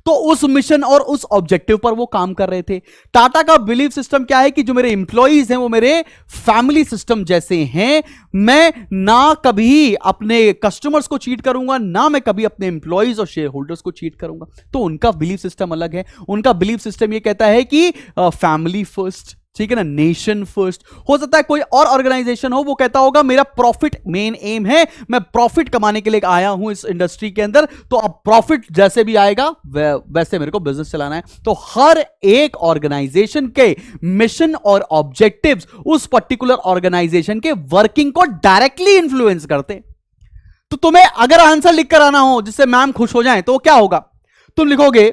तो उस मिशन और उस ऑब्जेक्टिव पर वो काम कर रहे थे। टाटा का बिलीफ सिस्टम क्या है कि जो मेरे इंप्लॉइज हैं वो मेरे फैमिली सिस्टम जैसे हैं। मैं ना कभी अपने कस्टमर्स को चीट करूंगा, ना मैं कभी अपने इंप्लॉइज और शेयर होल्डर्स को चीट करूंगा। तो उनका बिलीफ सिस्टम अलग है। उनका बिलीफ सिस्टम ये कहता है कि फैमिली फर्स्ट, ठीक है ना, नेशन फर्स्ट। हो सकता है कोई और ऑर्गेनाइजेशन हो, वो कहता होगा मेरा प्रॉफिट मेन एम है, मैं प्रॉफिट कमाने के लिए आया हूं इस इंडस्ट्री के अंदर, तो अब प्रॉफिट जैसे भी आएगा वैसे मेरे को बिजनेस चलाना है। तो हर एक ऑर्गेनाइजेशन के मिशन और ऑब्जेक्टिव्स उस पर्टिकुलर ऑर्गेनाइजेशन के वर्किंग को डायरेक्टली इंफ्लुएंस करते हैं। तो तुम्हें अगर आंसर लिख कर आना हो जिससे मैम खुश हो जाए तो क्या होगा? तुम लिखोगे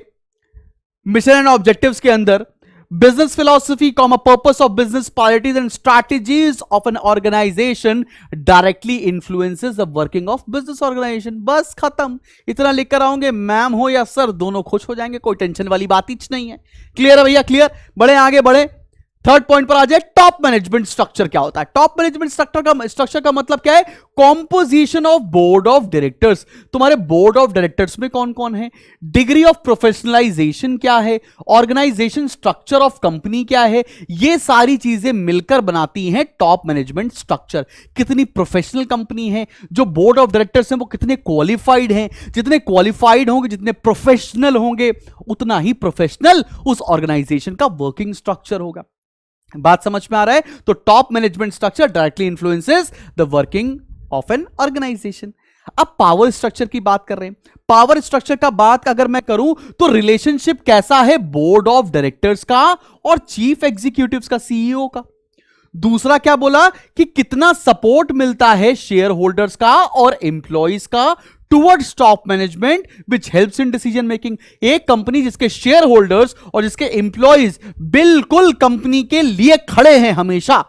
मिशन एंड ऑब्जेक्टिव्स के अंदर business philosophy, purpose of business priorities and strategies of an organization directly influences the working of business organization। बस खत्म, इतना लिख कर आओगे, मैम हो या सर दोनों खुश हो जाएंगे, कोई टेंशन वाली बात ही नहीं है। क्लियर है भैया? क्लियर। बढ़े आगे बढ़े, थर्ड पॉइंट पर आ जाए। टॉप मैनेजमेंट स्ट्रक्चर क्या होता है? टॉप मैनेजमेंट स्ट्रक्चर का मतलब क्या है? Composition of board of directors. तुम्हारे बोर्ड ऑफ डायरेक्टर्स में कौन कौन है, डिग्री ऑफ प्रोफेशनलाइजेशन क्या है, ऑर्गेनाइजेशन स्ट्रक्चर ऑफ कंपनी क्या है, ये सारी चीजें मिलकर बनाती हैं टॉप मैनेजमेंट स्ट्रक्चर। कितनी प्रोफेशनल कंपनी है, जो बोर्ड ऑफ डायरेक्टर्स हैं वो कितने क्वालिफाइड हैं, जितने क्वालिफाइड होंगे, जितने प्रोफेशनल होंगे, उतना ही प्रोफेशनल उस ऑर्गेनाइजेशन का वर्किंग स्ट्रक्चर होगा। बात समझ में आ रहा है? तो top management structure directly influences the working of an organisation. अब पावर स्ट्रक्चर की बात कर रहे हैं। पावर स्ट्रक्चर का बात अगर मैं करूं तो रिलेशनशिप कैसा है बोर्ड ऑफ डायरेक्टर्स का और चीफ एग्जीक्यूटिव्स का, सीईओ का। दूसरा क्या बोला कि कितना सपोर्ट मिलता है शेयर होल्डर्स का और एम्प्लॉइज का towards top management which helps in decision making. एक कंपनी जिसके शेयर होल्डर्स और जिसके एम्प्लॉयज बिल्कुल कंपनी के लिए खड़े हैं हमेशा,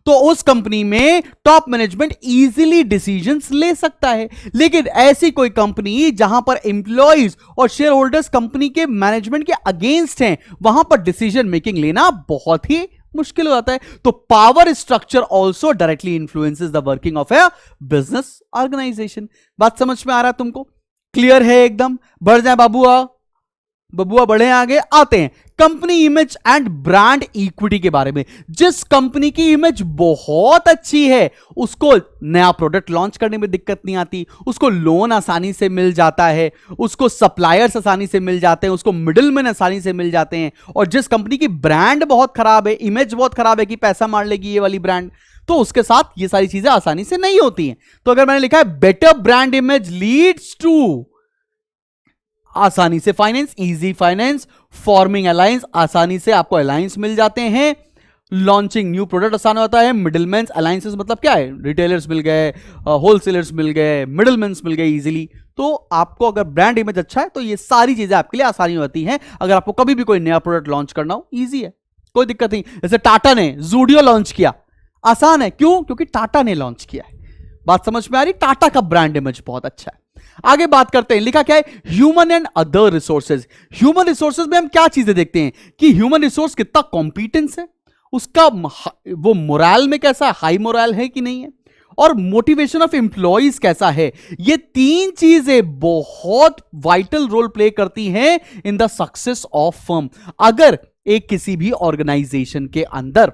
तो उस कंपनी में टॉप मैनेजमेंट इजीली डिसीजंस ले सकता है। लेकिन ऐसी कोई कंपनी जहां पर एम्प्लॉयज और शेयर होल्डर्स कंपनी के मैनेजमेंट के अगेंस्ट हैं, वहां पर डिसीजन मेकिंग लेना बहुत ही मुश्किल हो जाता है। तो power structure also directly influences the working of a business organisation. बात समझ में आ रहा है तुमको? क्लियर है एकदम? बढ़ जाए बाबुआ, बबुआ बढ़े आगे। आते हैं company image and brand equity के बारे में। जिस कंपनी की इमेज बहुत अच्छी है उसको नया प्रोडक्ट लॉन्च करने में दिक्कत नहीं आती, उसको लोन आसानी से मिल जाता है, उसको सप्लायर्स आसानी से मिल जाते हैं, उसको मिडिलमैन आसानी से मिल जाते हैं। और जिस कंपनी की ब्रांड बहुत खराब है, इमेज बहुत खराब है कि पैसा मार लेगी ये वाली ब्रांड, तो उसके साथ ये सारी चीजें आसानी से नहीं होती हैं। तो अगर मैंने लिखा है better brand image leads to आसानी से finance, easy finance, forming alliance, आसानी से आपको अलायंस मिल जाते हैं, लॉन्चिंग न्यू प्रोडक्ट आसान होता है, मिडिलमैन अलायंसेस मतलब क्या है, रिटेलर्स मिल गए, होलसेलर्स मिल गए, मिडिलमैन मिल गए इजीली। तो आपको अगर ब्रांड इमेज अच्छा है तो ये सारी चीजें आपके लिए आसानी होती हैं। अगर आपको कभी भी कोई नया प्रोडक्ट लॉन्च करना हो इजी है, कोई दिक्कत नहीं। जैसे टाटा ने जूडियो लॉन्च किया, आसान है। क्यों? क्योंकि टाटा ने लॉन्च किया है। बात समझ में आ रही? टाटा का ब्रांड इमेज बहुत अच्छा है। आगे बात करते हैं, लिखा क्या है, human and other resources. Human resources में हम क्या चीजें देखते हैं कि ह्यूमन रिसोर्स कितना कॉम्पिटेंस है, उसका वो मोरल में कैसा है, हाई मोरल है कि नहीं है, और मोटिवेशन ऑफ एम्प्लॉइज कैसा है। ये तीन चीजें बहुत वाइटल रोल प्ले करती हैं in the success of firm. अगर एक किसी भी ऑर्गेनाइजेशन के अंदर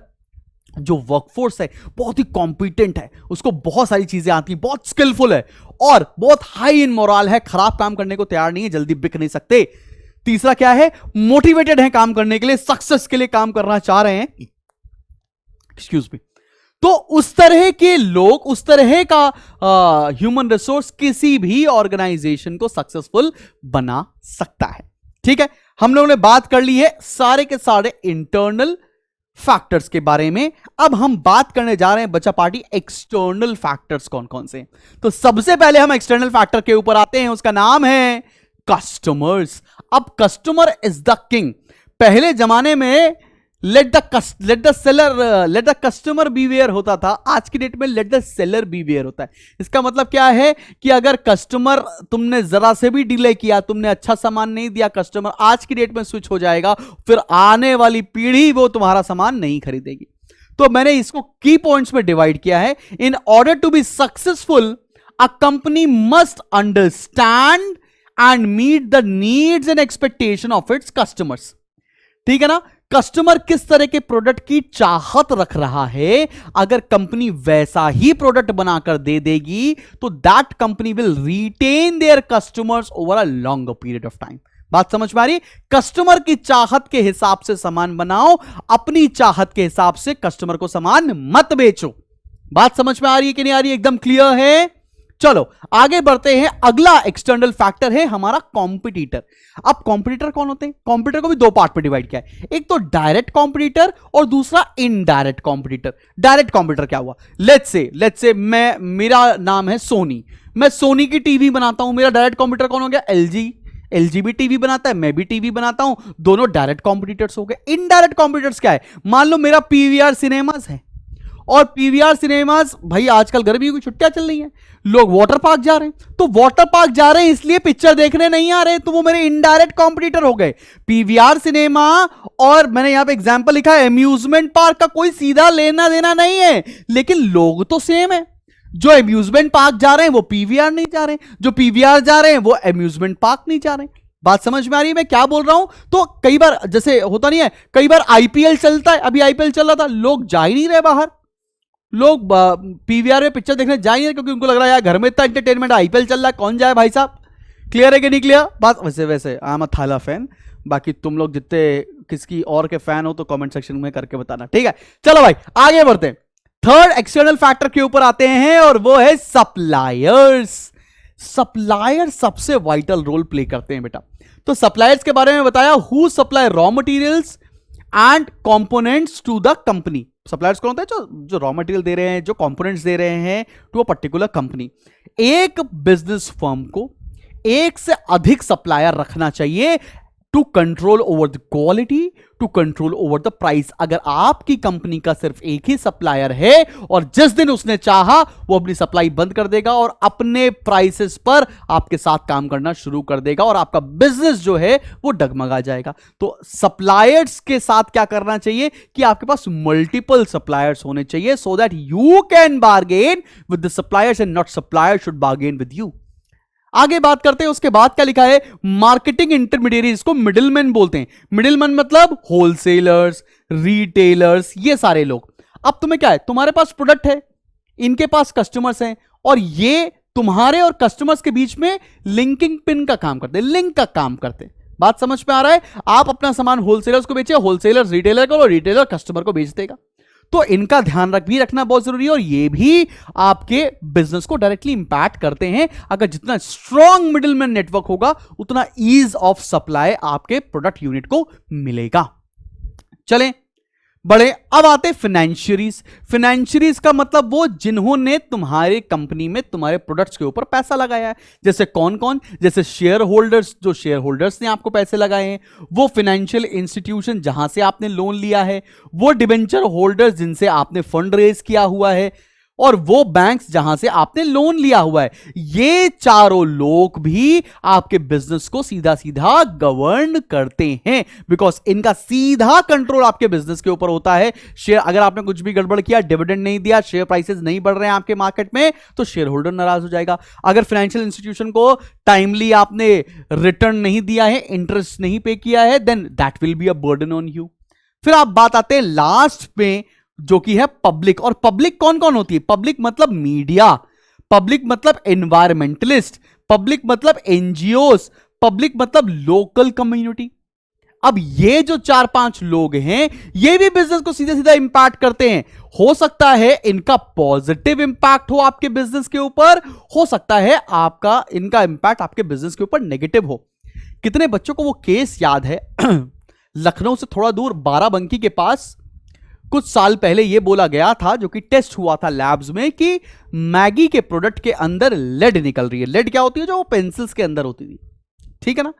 जो वर्कफोर्स है बहुत ही कॉम्पिटेंट है, उसको बहुत सारी चीजें आती हैं, बहुत स्किलफुल है और बहुत हाई इन मोरल है, खराब काम करने को तैयार नहीं है, जल्दी बिक नहीं सकते। तीसरा क्या है, मोटिवेटेड है काम करने के लिए, सक्सेस के लिए काम करना चाह रहे हैं, एक्सक्यूज मी। तो उस तरह के लोग, उस तरह का ह्यूमन रिसोर्स किसी भी ऑर्गेनाइजेशन को सक्सेसफुल बना सकता है। ठीक है, हम लोगों ने बात कर ली है सारे के सारे इंटरनल फैक्टर्स के बारे में। अब हम बात करने जा रहे हैं बच्चा पार्टी एक्सटर्नल फैक्टर्स कौन कौन से। तो सबसे पहले हम एक्सटर्नल फैक्टर के ऊपर आते हैं, उसका नाम है कस्टमर्स। अब कस्टमर इज द किंग। पहले जमाने में लेट द कस्टमर बीवेयर होता था, आज की डेट में लेट द सेलर बीवेयर होता है। इसका मतलब क्या है कि अगर कस्टमर, तुमने जरा से भी डिले किया, तुमने अच्छा सामान नहीं दिया, कस्टमर आज की डेट में स्विच हो जाएगा, फिर आने वाली पीढ़ी वो तुम्हारा सामान नहीं खरीदेगी। तो मैंने इसको की पॉइंट्स में डिवाइड किया है। In order to be successful a company must understand and meet the needs and expectation of its customers. ठीक है ना, कस्टमर किस तरह के प्रोडक्ट की चाहत रख रहा है, अगर कंपनी वैसा ही प्रोडक्ट बनाकर दे देगी तो that company will retain their customers over a longer period of time. बात समझ में आ रही? कस्टमर की चाहत के हिसाब से सामान बनाओ, अपनी चाहत के हिसाब से कस्टमर को सामान मत बेचो। बात समझ में आ रही है कि नहीं आ रही? एकदम क्लियर है? चलो आगे बढ़ते हैं। अगला एक्सटर्नल फैक्टर है हमारा कॉम्पिटिटर। अब कॉम्पिटिटर कौन होते हैं? कॉम्पिटिटर को भी दो पार्ट में डिवाइड किया है, एक तो डायरेक्ट कॉम्पिटिटर और दूसरा इनडायरेक्ट कॉम्पिटिटर। डायरेक्ट कॉम्पिटिटर क्या हुआ? लेट्स से मेरा नाम है सोनी, मैं सोनी की टीवी बनाता हूं, मेरा डायरेक्ट कॉम्पिटिटर कौन हो गया? एलजी भी टीवी बनाता है, मैं भी टीवी बनाता हूं, दोनों डायरेक्ट कॉम्पिटिटर्स हो गए। इनडायरेक्ट कॉम्पिटिटर्स क्या है? मान लो मेरा पीवीआर सिनेमास है, और पीवीआर सिनेमास, भाई आजकल गर्मियों की छुट्टियां चल रही हैं, लोग वाटर पार्क जा रहे हैं, तो वाटर पार्क जा रहे हैं इसलिए पिक्चर देखने नहीं आ रहे, तो वो मेरे इनडायरेक्ट कॉम्पिटिटर हो गए। पीवीआर सिनेमा और मैंने यहां पे एग्जांपल लिखा है अम्यूजमेंट पार्क का कोई सीधा लेना देना नहीं है, लेकिन लोग तो सेम है। जो अम्यूजमेंट पार्क जा रहे हैं वो पीवीआर नहीं जा रहे, जो पीवीआर जा रहे हैं वो अम्यूजमेंट पार्क नहीं जा रहे। बात समझ में आ रही है मैं क्या बोल रहा हूं? तो कई बार जैसे होता नहीं है, कई बार आईपीएल चलता है, अभी आईपीएल चल रहा था, लोग जा ही नहीं रहे बाहर, लोग पीवीआर में पिक्चर देखने जाएंगे क्योंकि उनको लग रहा है यार घर में इतना एंटरटेनमेंट, आईपीएल चल रहा है, कौन जाए भाई साहब। क्लियर है कि नहीं क्लियर बात? वैसे आई एम अ थाला फैन, बाकी तुम लोग जितने किसकी और के फैन हो तो कमेंट सेक्शन में करके बताना, ठीक है। चलो भाई आगे बढ़ते हैं, थर्ड एक्सटर्नल फैक्टर के ऊपर आते हैं और वो है सप्लायर्स। सप्लायर सबसे वाइटल रोल प्ले करते हैं बेटा। तो सप्लायर्स के बारे में बताया, who supply raw materials and components to the company. Suppliers कौन होता है? जो रॉ मटेरियल दे रहे हैं, जो कंपोनेंट्स दे रहे हैं टू अ पर्टिकुलर कंपनी। एक बिजनेस फर्म को एक से अधिक सप्लायर रखना चाहिए to control over the quality, to control over the price. अगर आपकी कंपनी का सिर्फ एक ही सप्लायर है और जिस दिन उसने चाहा वो अपनी सप्लाई बंद कर देगा और अपने प्राइसेस पर आपके साथ काम करना शुरू कर देगा और आपका बिजनेस जो है वो डगमगा जाएगा। तो सप्लायर्स के साथ क्या करना चाहिए कि आपके पास मल्टीपल सप्लायर्स होने चाहिए so that you can bargain with the suppliers and not supplier should bargain with you. आगे बात करते हैं, उसके बाद क्या लिखा है? मार्केटिंग इंटरमीडिएरीज को मिडिलमैन बोलते हैं। मिडिलमैन मतलब होलसेलर्स, रिटेलर्स, ये सारे लोग। अब तुम्हें क्या है, तुम्हारे पास प्रोडक्ट है, इनके पास कस्टमर्स हैं और ये तुम्हारे और कस्टमर्स के बीच में लिंकिंग पिन का काम करते हैं, लिंक का काम करते हैं। बात समझ में आ रहा है? आप अपना सामान होलसेलर्स को बेचे, होलसेलर्स रिटेलर को और रिटेलर कस्टमर को बेच देगा। तो इनका ध्यान रखना बहुत जरूरी है और ये भी आपके बिजनेस को डायरेक्टली इंपैक्ट करते हैं। अगर जितना स्ट्रॉन्ग मिडिलमैन नेटवर्क होगा उतना ईज ऑफ सप्लाई आपके प्रोडक्ट यूनिट को मिलेगा। चलें बड़े, अब आते फाइनेंशियरीज। फाइनेंशियरीज का मतलब वो जिन्होंने तुम्हारे कंपनी में तुम्हारे प्रोडक्ट्स के ऊपर पैसा लगाया है। जैसे कौन कौन? जैसे शेयर होल्डर्स, जो शेयर होल्डर्स ने आपको पैसे लगाए हैं, वो फाइनेंशियल इंस्टीट्यूशन जहां से आपने लोन लिया है, वो डिबेंचर होल्डर्स जिनसे आपने फंड रेज किया हुआ है, और वो बैंक्स जहां से आपने लोन लिया हुआ है। ये चारों लोग भी आपके बिजनेस को सीधा सीधा गवर्न करते हैं बिकॉज इनका सीधा कंट्रोल आपके बिजनेस के ऊपर होता है। शेयर, अगर आपने कुछ भी गड़बड़ किया, डिविडेंड नहीं दिया, शेयर प्राइसेस नहीं बढ़ रहे हैं आपके मार्केट में, तो शेयर होल्डर नाराज हो जाएगा। अगर फाइनेंशियल इंस्टीट्यूशन को टाइमली आपने रिटर्न नहीं दिया है, इंटरेस्ट नहीं पे किया है, then that will be a burden on you. फिर आप बात आते हैं लास्ट में, जो कि है पब्लिक। और पब्लिक कौन कौन होती है? पब्लिक मतलब मीडिया, पब्लिक मतलब एनवायरमेंटलिस्ट, पब्लिक मतलब एनजीओस, पब्लिक मतलब लोकल कम्युनिटी। अब ये जो 4-5 लोग हैं, ये भी बिजनेस को सीधा सीधा इंपैक्ट करते हैं। हो सकता है इनका पॉजिटिव इंपैक्ट हो आपके बिजनेस के ऊपर, हो सकता है इनका इंपैक्ट आपके बिजनेस के ऊपर नेगेटिव हो। कितने बच्चों को वो केस याद है लखनऊ से थोड़ा दूर बाराबंकी के पास कुछ साल पहले यह बोला गया था, जो कि टेस्ट हुआ था लैब्स में, कि मैगी के प्रोडक्ट के अंदर लेड निकल रही है। लेड क्या होती है? जो पेंसिल्स के अंदर होती थी, ठीक है ना।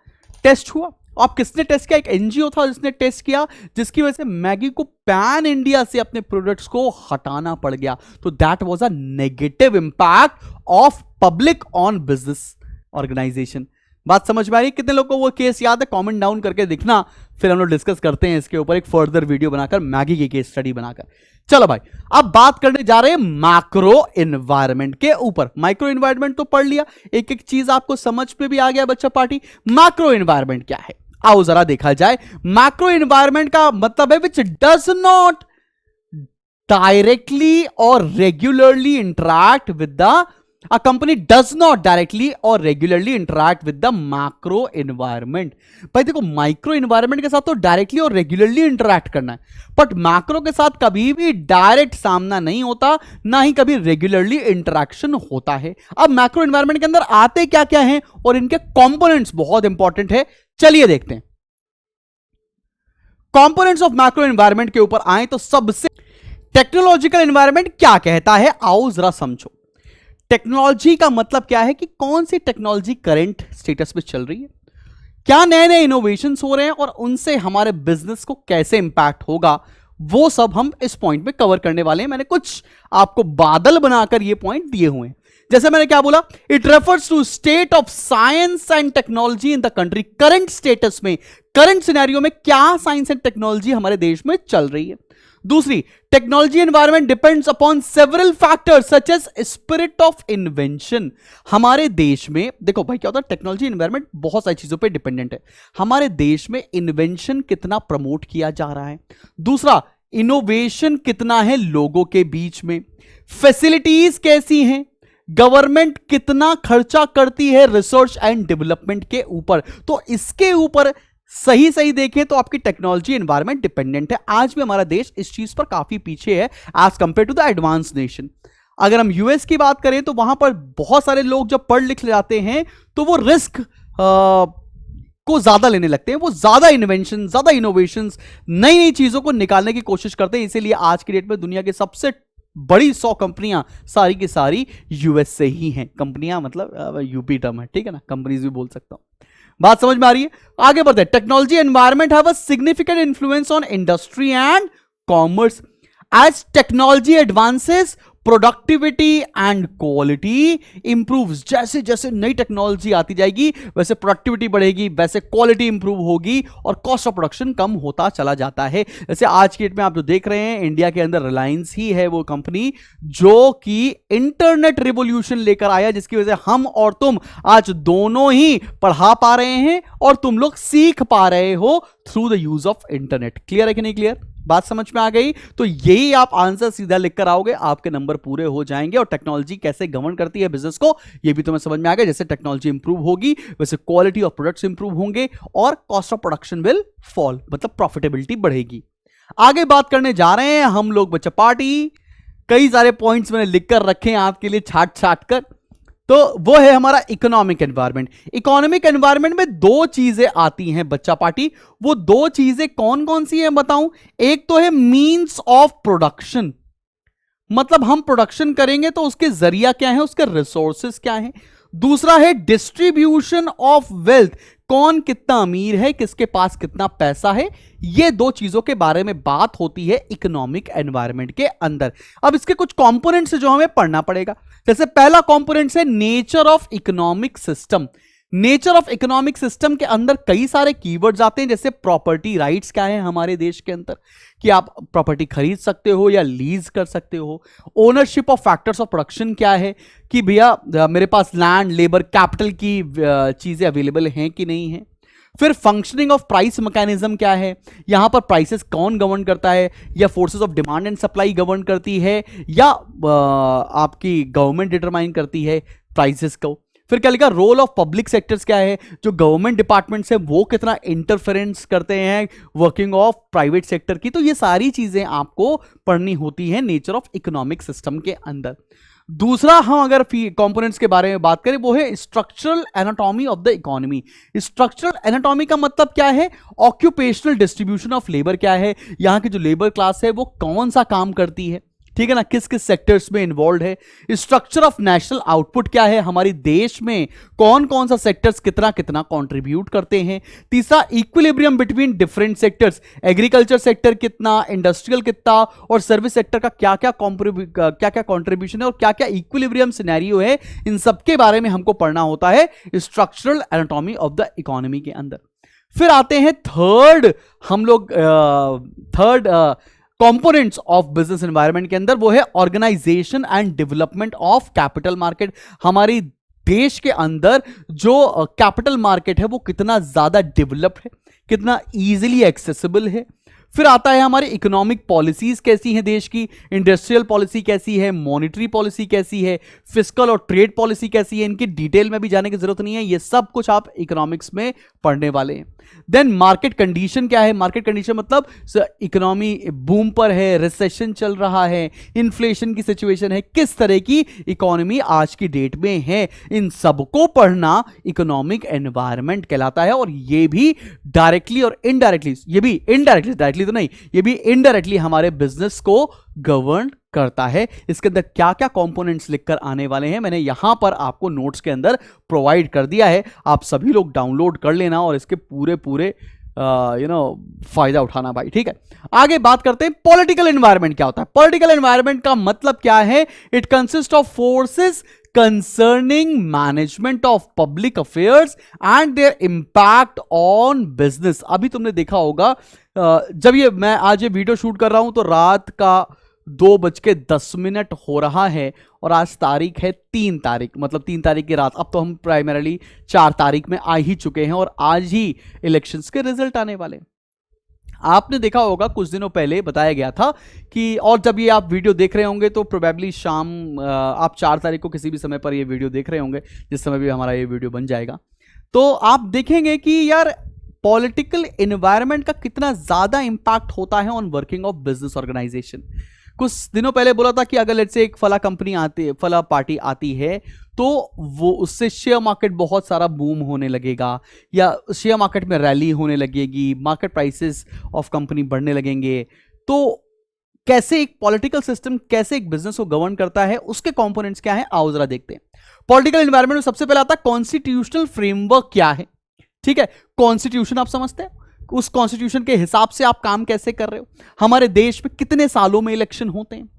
टेस्ट हुआ। अब किसने टेस्ट किया? एक एनजीओ था जिसने टेस्ट किया, जिसकी वजह से मैगी को पैन इंडिया से अपने प्रोडक्ट्स को हटाना पड़ गया। तो that was a negative impact of public on business organisation. बात समझ में आ रही? कितने लोगों को वो केस याद है? कमेंट डाउन करके दिखना, फिर हम लोग डिस्कस करते हैं इसके ऊपर एक फर्दर वीडियो बनाकर, मैगी की केस स्टडी बनाकर। चलो भाई, अब बात करने जा रहे हैं मैक्रो एनवायरनमेंट के ऊपर। माइक्रो एनवायरनमेंट तो पढ़ लिया, एक एक चीज आपको समझ पे भी आ गया बच्चा पार्टी। मैक्रो एनवायरनमेंट क्या है, आओ जरा देखा जाए। मैक्रो एनवायरनमेंट का मतलब है विच डज नॉट डायरेक्टली और regularly interact with the A company does not directly or regularly interact with the macro environment। भाई देखो, माइक्रो एनवायरनमेंट के साथ तो डायरेक्टली और रेगुलरली इंटरैक्ट करना है, बट मैक्रो के साथ कभी भी डायरेक्ट सामना नहीं होता, ना ही कभी रेगुलरली इंटरैक्शन होता है। अब मैक्रो एनवायरनमेंट के अंदर आते क्या क्या हैं और इनके कंपोनेंट्स बहुत इंपॉर्टेंट है, चलिए देखते हैं। कंपोनेंट्स ऑफ मैक्रो एनवायरनमेंट के ऊपर आए तो सबसे टेक्नोलॉजिकल एनवायरनमेंट क्या कहता है, आओ जरा समझो। टेक्नोलॉजी का मतलब क्या है कि कौन सी टेक्नोलॉजी करंट स्टेटस पे चल रही है, क्या नए नए इनोवेशंस हो रहे हैं और उनसे हमारे बिजनेस को कैसे इंपैक्ट होगा, वो सब हम इस पॉइंट में कवर करने वाले हैं। मैंने कुछ आपको बादल बनाकर ये पॉइंट दिए हुए हैं। जैसे मैंने क्या बोला, it refers to state of science and technology in the country. Current status में, करंट सिनेरियो में क्या साइंस एंड टेक्नोलॉजी हमारे देश में चल रही है। दूसरी, technology environment depends upon several factors such as spirit of invention. हमारे देश में देखो भाई क्या होता है, टेक्नोलॉजी एनवायरनमेंट बहुत सारी चीजों पे डिपेंडेंट है। हमारे देश में इन्वेंशन कितना प्रमोट किया जा रहा है, दूसरा इनोवेशन कितना है लोगों के बीच में, फैसिलिटीज कैसी हैं, गवर्नमेंट कितना खर्चा करती है रिसर्च एंड डेवलपमेंट के ऊपर। तो इसके ऊपर सही सही देखें तो आपकी टेक्नोलॉजी एनवायरनमेंट डिपेंडेंट है। आज भी हमारा देश इस चीज पर काफी पीछे है as compare to the advance nation. अगर हम यूएस की बात करें तो वहां पर बहुत सारे लोग जब पढ़ लिख जाते हैं तो वो रिस्क को ज्यादा लेने लगते हैं, वो ज्यादा इन्वेंशन, ज्यादा इनोवेशंस, नई नई चीजों को निकालने की कोशिश करते हैं। इसीलिए आज की डेट में दुनिया की सबसे बड़ी 100 कंपनियां सारी की सारी यूएस से ही हैं। कंपनियां मतलब यूपी टर्म है, ठीक है ना, कंपनीज भी बोल सकता हूं। बात समझ में आ रही है? आगे बढ़ते हैं। Technology environment have a significant influence on industry and commerce. As technology advances, productivity and quality improves. जैसे जैसे नई टेक्नोलॉजी आती जाएगी वैसे प्रोडक्टिविटी बढ़ेगी, वैसे क्वालिटी इंप्रूव होगी और कॉस्ट ऑफ प्रोडक्शन कम होता चला जाता है। जैसे आज की डेट में आप जो देख रहे हैं, इंडिया के अंदर रिलायंस ही है वो कंपनी जो कि इंटरनेट रिवॉल्यूशन लेकर आया, जिसकी वजह से हम और तुम आज दोनों ही पढ़ा पा रहे हैं और तुम लोग सीख पा रहे हो through the use of internet. Clear है कि नहीं क्लियर? बात समझ में आ गई? तो यही आप आंसर सीधा लिख कर आओगे, आपके नंबर पूरे हो जाएंगे। और टेक्नोलॉजी कैसे गवर्न करती है बिजनेस को, यह भी तुम्हें समझ में आ गया। जैसे टेक्नोलॉजी इंप्रूव होगी वैसे क्वालिटी ऑफ प्रोडक्ट्स इंप्रूव होंगे और cost of production will fall, मतलब प्रॉफिटेबिलिटी बढ़ेगी। आगे बात करने जा रहे हैं हम लोग बच्चा पार्टी। कई सारे पॉइंट्स मैंने लिखकर रखे हैं आपके लिए छाट छाट कर। तो वो है हमारा इकोनॉमिक एनवायरनमेंट। इकोनॉमिक एनवायरनमेंट में दो चीजें आती हैं बच्चा पार्टी। वो दो चीजें कौन कौन सी हैं बताऊं? एक तो है मींस ऑफ प्रोडक्शन, मतलब हम प्रोडक्शन करेंगे तो उसके जरिया क्या है, उसके रिसोर्सेस क्या है। दूसरा है डिस्ट्रीब्यूशन ऑफ वेल्थ, कौन कितना अमीर है, किसके पास कितना पैसा है। ये दो चीजों के बारे में बात होती है इकोनॉमिक एनवायरनमेंट के अंदर। अब इसके कुछ कंपोनेंट्स है जो हमें पढ़ना पड़ेगा। जैसे पहला कंपोनेंट है nature of economic system. Nature of economic system के अंदर कई सारे कीवर्ड्स आते हैं, जैसे प्रॉपर्टी राइट्स क्या है हमारे देश के अंदर, कि आप प्रॉपर्टी खरीद सकते हो या लीज कर सकते हो। Ownership of factors of production क्या है, कि भैया मेरे पास लैंड, लेबर, कैपिटल की चीजें अवेलेबल हैं कि नहीं है। फिर फंक्शनिंग ऑफ प्राइस मैकेनिज्म क्या है, यहां पर प्राइसेस कौन गवर्न करता है, या forces of demand and supply govern करती है, या आपकी गवर्नमेंट डिटरमाइन करती है प्राइसेस को। फिर क्या लिखा, रोल ऑफ पब्लिक सेक्टर्स क्या है, जो गवर्नमेंट डिपार्टमेंट्स है वो कितना इंटरफेरेंस करते हैं वर्किंग ऑफ प्राइवेट सेक्टर की। तो ये सारी चीजें आपको पढ़नी होती हैं नेचर ऑफ इकोनॉमिक सिस्टम के अंदर। दूसरा हम अगर कंपोनेंट्स के बारे में बात करें वो है structural anatomy of the economy. Structural anatomy का मतलब क्या है, ऑक्यूपेशनल डिस्ट्रीब्यूशन ऑफ लेबर क्या है, यहां की जो लेबर क्लास है वो कौन सा काम करती है, ठीक है ना, किस किस सेक्टर्स में इन्वॉल्व है। स्ट्रक्चर ऑफ नेशनल आउटपुट क्या है, हमारे देश में कौन कौन सा सेक्टर्स कितना कितना कंट्रीब्यूट करते हैं। तीसरा equilibrium between different sectors, agriculture sector कितना, इंडस्ट्रियल कितना और सर्विस सेक्टर का क्या क्या कंट्रीब्यूशन है और क्या क्या इक्विलिब्रियम सिनेरियो है, इन सब के बारे में हमको पढ़ना होता है structural anatomy of the economy के अंदर। फिर आते हैं third components of business environment के अंदर, वो है organisation and development of capital market. हमारी देश के अंदर जो कैपिटल मार्केट है वो कितना ज्यादा डेवलप्ड है, कितना इजीली एक्सेसिबल है। फिर आता है हमारी इकोनॉमिक पॉलिसीज कैसी हैं देश की, इंडस्ट्रियल पॉलिसी कैसी है, मॉनेटरी पॉलिसी कैसी है, फिस्कल और ट्रेड पॉलिसी कैसी है। इनकी डिटेल में भी जाने की जरूरत नहीं है, ये सब कुछ आप इकोनॉमिक्स में पढ़ने वाले हैं। देन मार्केट कंडीशन क्या है, मार्केट कंडीशन मतलब इकोनॉमी बूम पर है, रिसेशन चल रहा है, इन्फ्लेशन की सिचुएशन है, किस तरह की इकोनॉमी आज की डेट में है, इन सबको पढ़ना इकोनॉमिक एनवायरनमेंट कहलाता है। और ये भी डायरेक्टली और इनडायरेक्टली, ये भी इनडायरेक्टली, डायरेक्टली तो नहीं, ये भी इनडायरेक्टली हमारे बिजनेस को गवर्न करता है। इसके अंदर क्या क्या कंपोनेंट्स लिखकर आने वाले हैं मैंने यहां पर आपको नोट्स के अंदर प्रोवाइड कर दिया है, आप सभी लोग डाउनलोड कर लेना और इसके पूरे फायदा उठाना भाई, ठीक है। आगे बात करते हैं पॉलिटिकल एनवायरनमेंट क्या होता है। पॉलिटिकल एनवायरनमेंट का मतलब क्या है, it consist of forces concerning management of public affairs and their impact on business. अभी तुमने देखा होगा जब मैं आज ये वीडियो शूट कर रहा हूं तो रात का 2:10 हो रहा है और आज तारीख है 3 तारीख, मतलब 3 तारीख की रात। अब तो हम प्राइमरली 4 तारीख में आ ही चुके हैं और आज ही इलेक्शंस के रिजल्ट आने वाले। आपने देखा होगा कुछ दिनों पहले बताया गया था कि, और जब ये आप वीडियो देख रहे होंगे तो प्रोबेबली शाम आप 4 तारीख को किसी भी समय पर ये वीडियो देख रहे होंगे, जिस समय भी हमारा ये वीडियो बन जाएगा, तो आप देखेंगे कि यार पॉलिटिकल एनवायरनमेंट का कितना ज्यादा इंपैक्ट होता है on working of business organisation. कुछ दिनों पहले बोला था कि अगर लेट्स से एक फला कंपनी आती है, फला पार्टी आती है, तो वो उससे शेयर मार्केट बहुत सारा बूम होने लगेगा, या शेयर मार्केट में रैली होने लगेगी, मार्केट प्राइसेस ऑफ कंपनी बढ़ने लगेंगे। तो कैसे एक पॉलिटिकल सिस्टम कैसे एक बिजनेस को गवर्न करता है, उसके कंपोनेंट्स क्या है, आओ जरा देखते हैं। पॉलिटिकल एनवायरनमेंट में सबसे पहले आता है कॉन्स्टिट्यूशनल फ्रेमवर्क क्या है। ठीक है, कॉन्स्टिट्यूशन आप समझते हैं, उस कॉन्स्टिट्यूशन के हिसाब से आप काम कैसे कर रहे हो, हमारे देश में कितने सालों में इलेक्शन होते हैं,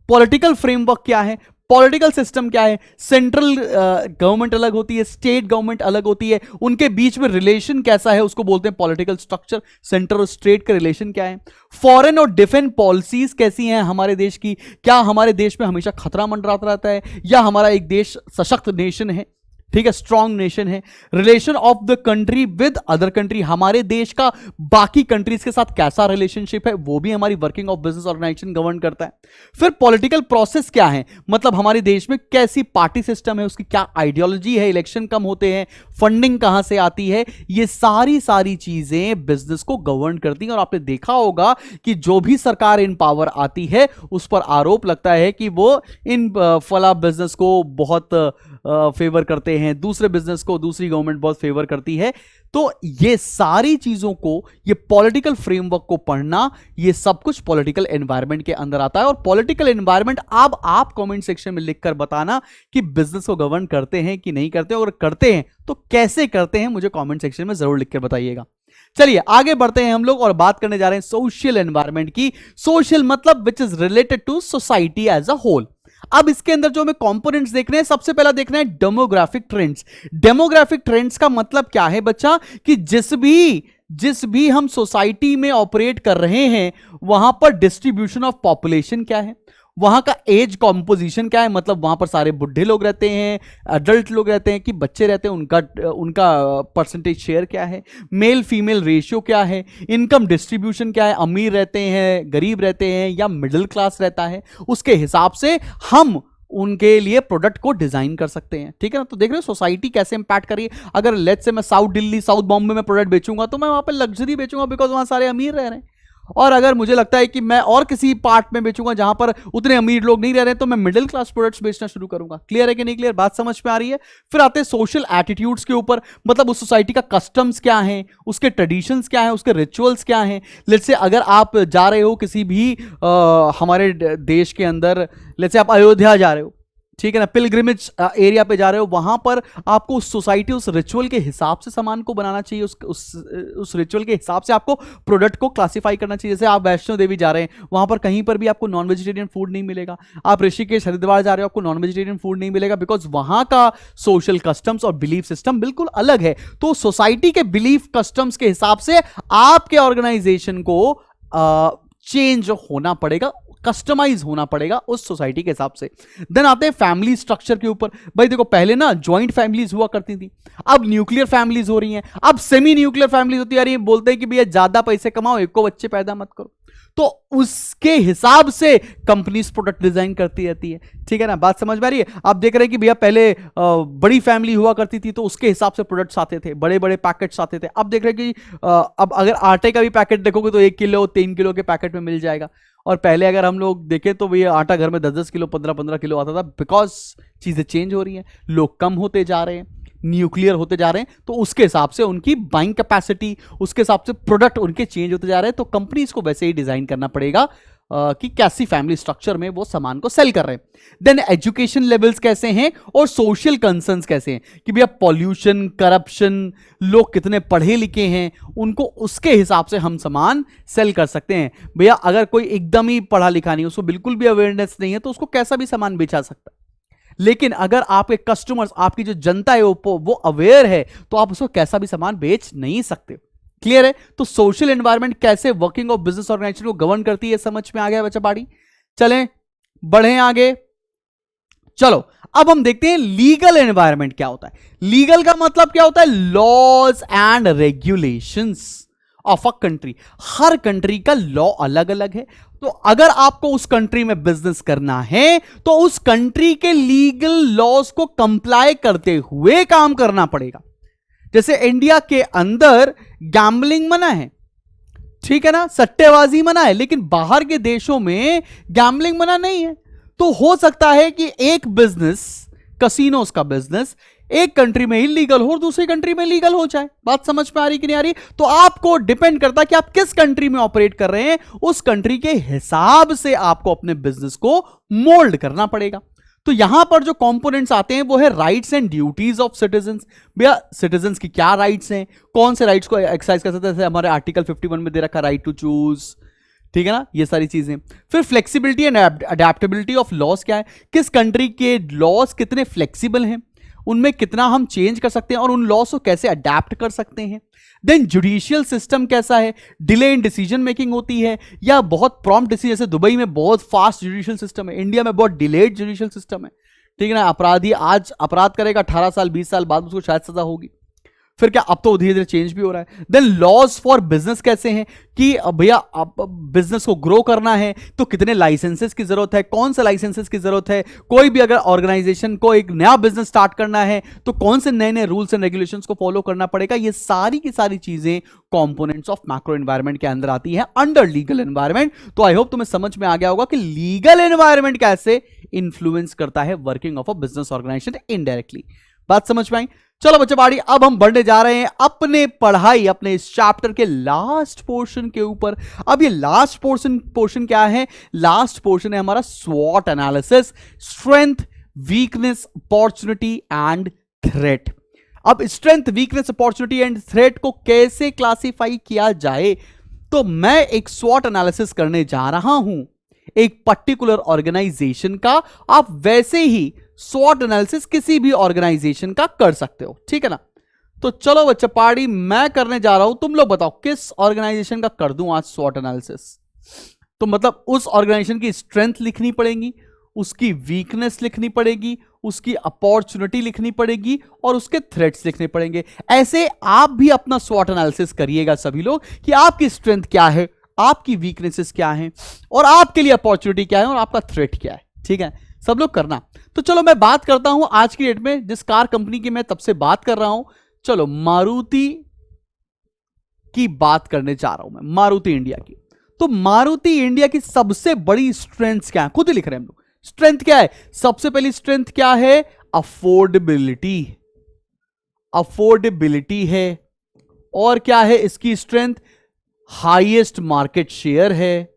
पॉलिटिकल फ्रेमवर्क क्या है, पॉलिटिकल सिस्टम क्या है, सेंट्रल गवर्नमेंट अलग होती है, स्टेट गवर्नमेंट अलग होती है, उनके बीच में रिलेशन कैसा है, उसको बोलते हैं पॉलिटिकल स्ट्रक्चर, सेंट्रल और स्टेट का रिलेशन क्या है, फॉरेन और डिफेंस पॉलिसीज कैसी हैं हमारे देश की, क्या हमारे देश में हमेशा खतरा मंडराता रहता है, या हमारा एक देश सशक्त नेशन है, ठीक है, स्ट्रॉन्ग नेशन है, relation of the country with other country, हमारे देश का बाकी कंट्रीज के साथ कैसा रिलेशनशिप है, वो भी हमारी working of business organisation govern करता है। फिर पॉलिटिकल प्रोसेस क्या है, मतलब हमारे देश में कैसी पार्टी सिस्टम है, उसकी क्या आइडियोलॉजी है, इलेक्शन कम होते हैं, फंडिंग कहां से आती है, ये सारी चीजें बिजनेस को गवर्न करती हैं। और आपने देखा होगा कि जो भी सरकार इन पावर आती है उस पर आरोप लगता है कि वो इन फला बिजनेस को बहुत फेवर करते हैं, दूसरे बिजनेस को दूसरी गवर्नमेंट बहुत फेवर करती है। तो ये सारी चीजों को, ये पॉलिटिकल फ्रेमवर्क को पढ़ना, ये सब कुछ पॉलिटिकल एनवायरनमेंट के अंदर आता है। और पॉलिटिकल एनवायरनमेंट अब आप कमेंट सेक्शन में लिखकर बताना कि बिजनेस को गवर्न करते हैं कि नहीं करते, और करते हैं तो कैसे करते हैं, मुझे कमेंट सेक्शन में जरूर लिखकर बताइएगा। चलिए आगे बढ़ते हैं हम लोग और बात करने जा रहे हैं सोशल एनवायरनमेंट की। सोशल मतलब which is related to society as a whole. अब इसके अंदर जो हमें कंपोनेंट्स देखने हैं, सबसे पहला देखना है डेमोग्राफिक ट्रेंड्स। डेमोग्राफिक ट्रेंड्स का मतलब क्या है बच्चा, कि जिस भी हम सोसाइटी में ऑपरेट कर रहे हैं वहां पर डिस्ट्रीब्यूशन ऑफ पॉपुलेशन क्या है, वहां का एज कॉम्पोजिशन क्या है, मतलब वहां पर सारे बुढ़े लोग रहते हैं, अडल्ट लोग रहते हैं कि बच्चे रहते हैं, उनका परसेंटेज शेयर क्या है, मेल फीमेल रेशियो क्या है, इनकम डिस्ट्रीब्यूशन क्या है, अमीर रहते हैं, गरीब रहते हैं, या मिडिल क्लास रहता है, उसके हिसाब से हम उनके लिए प्रोडक्ट को डिजाइन कर सकते हैं। ठीक है ना, तो देख रहे हो सोसाइटी कैसे इंपैक्ट कर रही है। अगर लेट्स से मैं साउथ दिल्ली, साउथ बॉम्बे में प्रोडक्ट बेचूंगा तो मैं वहां पर लग्जरी बेचूंगा, बिकॉज वहां सारे अमीर रह रहे हैं। और अगर मुझे लगता है कि मैं और किसी पार्ट में बेचूंगा जहां पर उतने अमीर लोग नहीं रह रहे, तो मैं मिडिल क्लास प्रोडक्ट्स बेचना शुरू करूंगा। क्लियर है कि नहीं क्लियर, बात समझ में आ रही है। फिर आते हैं सोशल एटीट्यूड्स के ऊपर, मतलब उस सोसाइटी का कस्टम्स क्या है, उसके ट्रेडिशंस क्या है, उसके रिचुअल्स क्या हैं। लेट्स से अगर आप जा रहे हो किसी भी हमारे देश के अंदर, लेट्स से आप अयोध्या जा रहे हो, ठीक है ना, पिलग्रिमेज एरिया पे जा रहे हो, वहां पर आपको उस सोसाइटी, उस रिचुअल के हिसाब से सामान को बनाना चाहिए, उस रिचुअल के हिसाब से आपको प्रोडक्ट को क्लासिफाई करना चाहिए। जैसे आप वैष्णो देवी जा रहे हैं, वहां पर कहीं पर भी आपको नॉन वेजिटेरियन फूड नहीं मिलेगा। आप ऋषिकेश हरिद्वार जा रहे हो, आपको नॉन वेजिटेरियन फूड नहीं मिलेगा, बिकॉज वहां का सोशल कस्टम्स और बिलीफ सिस्टम बिल्कुल अलग है। तो सोसाइटी के बिलीफ कस्टम्स के हिसाब से आपके ऑर्गेनाइजेशन को चेंज होना पड़ेगा, कस्टमाइज होना पड़ेगा उस सोसाइटी के हिसाब से। देन आते हैं फैमिली स्ट्रक्चर के ऊपर। भाई देखो, पहले ना जॉइंट फैमिलीज हुआ करती थी, अब न्यूक्लियर फैमिलीज हो रही हैं, अब सेमी न्यूक्लियर फैमिलीज होती आ रही है। बोलते हैं कि भैया ज्यादा पैसे कमाओ, एक को बच्चे पैदा मत करो, तो उसके हिसाब से कंपनीज प्रोडक्ट डिजाइन करती रहती है। ठीक है ना, बात समझ में आ रही है। आप देख रहे हैं कि भैया पहले बड़ी फैमिली हुआ करती थी तो उसके हिसाब से प्रोडक्ट्स आते थे, बड़े बड़े पैकेट्स आते थे। अब देख रहे हैं कि अब अगर आटे का भी पैकेट देखोगे तो 1 किलो 3 किलो के पैकेट में मिल जाएगा। और पहले अगर हम लोग देखें तो भैया आटा घर में 10-10 किलो 15-15 किलो आता था, बिकॉज चीजें चेंज हो रही हैं, लोग कम होते जा रहे हैं, न्यूक्लियर होते जा रहे हैं, तो उसके हिसाब से उनकी बाइंग कैपेसिटी, उसके हिसाब से प्रोडक्ट उनके चेंज होते जा रहे हैं। तो कंपनीज को वैसे ही डिजाइन करना पड़ेगा कि कैसी फैमिली स्ट्रक्चर में वो सामान को सेल कर रहे हैं। देन एजुकेशन लेवल्स कैसे हैं और सोशल कंसर्न्स कैसे हैं, कि भैया पॉल्यूशन, करप्शन, लोग कितने पढ़े लिखे हैं, उनको उसके हिसाब से हम सामान सेल कर सकते हैं। भैया अगर कोई एकदम ही पढ़ा लिखा नहीं, उसको बिल्कुल भी अवेयरनेस नहीं है, तो उसको कैसा भी सामान बेचा सकता है। लेकिन अगर आपके कस्टमर्स, आपकी जो जनता है वो अवेयर है, तो आप उसको कैसा भी सामान बेच नहीं सकते। क्लियर है। तो सोशल एनवायरनमेंट कैसे वर्किंग ऑफ बिजनेस ऑर्गेनाइजेशन को गवर्न करती है, समझ में आ गया बच्चा पाड़ी। चलें बढ़े आगे। चलो अब हम देखते हैं लीगल एनवायरनमेंट क्या होता है। लीगल का मतलब क्या होता है, laws and regulations of a country. हर कंट्री का लॉ अलग अलग है, तो अगर आपको उस कंट्री में बिजनेस करना है तो उस कंट्री के लीगल लॉज को कंप्लाई करते हुए काम करना पड़ेगा। जैसे इंडिया के अंदर गैम्बलिंग मना है, ठीक है ना, सट्टेबाजी मना है, लेकिन बाहर के देशों में गैम्बलिंग मना नहीं है। तो हो सकता है कि एक बिजनेस, कसिनोस का बिजनेस, एक कंट्री में इलीगल हो और दूसरी कंट्री में लीगल हो जाए। बात समझ में आ रही कि नहीं आ रही? तो आपको डिपेंड करता है कि आप किस कंट्री में ऑपरेट कर रहे हैं, उस कंट्री के हिसाब से आपको अपने बिजनेस को मोल्ड करना पड़ेगा। तो यहां पर जो कंपोनेंट्स आते हैं वो है rights and duties of citizens. भैया सिटीजंस की क्या राइट्स हैं, कौन से राइट्स को एक्सरसाइज कर सकते हैं, जैसे हमारे आर्टिकल 51 में दे रखा राइट टू चूज, ठीक है ना, ये सारी चीजें। फिर flexibility and adaptability of loss क्या है, किस कंट्री के लॉस कितने फ्लेक्सिबल हैं, उनमें कितना हम चेंज कर सकते हैं और उन लॉस को कैसे अडेप्ट कर सकते हैं। देन जुडिशियल सिस्टम कैसा है, डिले इन डिसीजन मेकिंग होती है या बहुत प्रॉम्प्ट डिसीजन, जैसे दुबई में बहुत फास्ट जुडिशियल सिस्टम है, इंडिया में बहुत डिलेड जुडिशियल सिस्टम है, ठीक है ना। अपराधी आज अपराध करेगा, 18 साल 20 साल बाद उसको शायद सजा होगी। फिर क्या, अब तो धीरे धीरे चेंज भी हो रहा है। देन लॉज फॉर बिजनेस कैसे हैं कि भैया अब बिजनेस को ग्रो करना है तो कितने लाइसेंसेस की जरूरत है, कौन से लाइसेंसेस की जरूरत है, कोई भी अगर ऑर्गेनाइजेशन को एक नया बिजनेस स्टार्ट करना है तो कौन से नए नए रूल्स एंड रेगुलेशंस को फॉलो करना पड़ेगा। ये सारी की सारी चीजें कंपोनेंट्स ऑफ मैक्रो एनवायरनमेंट के अंदर आती है अंडर लीगल एनवायरनमेंट। तो आई होप तुम्हें समझ में आ गया होगा कि लीगल एनवायरनमेंट कैसे इंफ्लुएंस करता है working of a business organisation indirectly. बात समझ में आई? चलो बच्चे बाड़ी, अब हम बढ़ने जा रहे हैं अपने पढ़ाई, अपने इस चैप्टर के लास्ट पोर्शन के ऊपर। अब ये लास्ट पोर्शन क्या है? लास्ट पोर्शन है हमारा स्वॉट analysis, strength, weakness, opportunity and threat. अब strength, weakness, opportunity and threat को कैसे क्लासिफाई किया जाए, तो मैं एक स्वॉट एनालिसिस करने जा रहा हूं एक पर्टिकुलर ऑर्गेनाइजेशन का। आप वैसे ही स्वॉट एनालिसिस किसी भी ऑर्गेनाइजेशन का कर सकते हो, ठीक है ना। तो चलो बच्चा पार्टी, मैं करने जा रहा हूं, तुम लोग बताओ किस ऑर्गेनाइजेशन का कर दूं आज स्वॉट एनालिसिस। तो मतलब उस ऑर्गेनाइजेशन की स्ट्रेंथ लिखनी पड़ेगी, उसकी वीकनेस लिखनी पड़ेगी, उसकी अपॉर्चुनिटी लिखनी पड़ेगी और उसके थ्रेट्स लिखने पड़ेंगे। ऐसे आप भी अपना स्वॉट एनालिसिस करिएगा सभी लोग कि आपकी स्ट्रेंथ क्या है, आपकी वीकनेसेस क्या हैं और आपके लिए अपॉर्चुनिटी क्या है और आपका थ्रेट क्या है, ठीक है, सब लोग करना। तो चलो मैं बात करता हूं आज की डेट में जिस कार कंपनी की मैं तब से बात कर रहा हूं, चलो मारुति की बात करने जा रहा हूं मैं, मारुति इंडिया की। तो मारुति इंडिया की सबसे बड़ी स्ट्रेंथ क्या है, खुद ही लिख रहे हैं हम लोग। स्ट्रेंथ क्या है? सबसे पहली स्ट्रेंथ क्या है? अफोर्डेबिलिटी। अफोर्डेबिलिटी है। और क्या है इसकी स्ट्रेंथ? हाईएस्ट मार्केट शेयर है।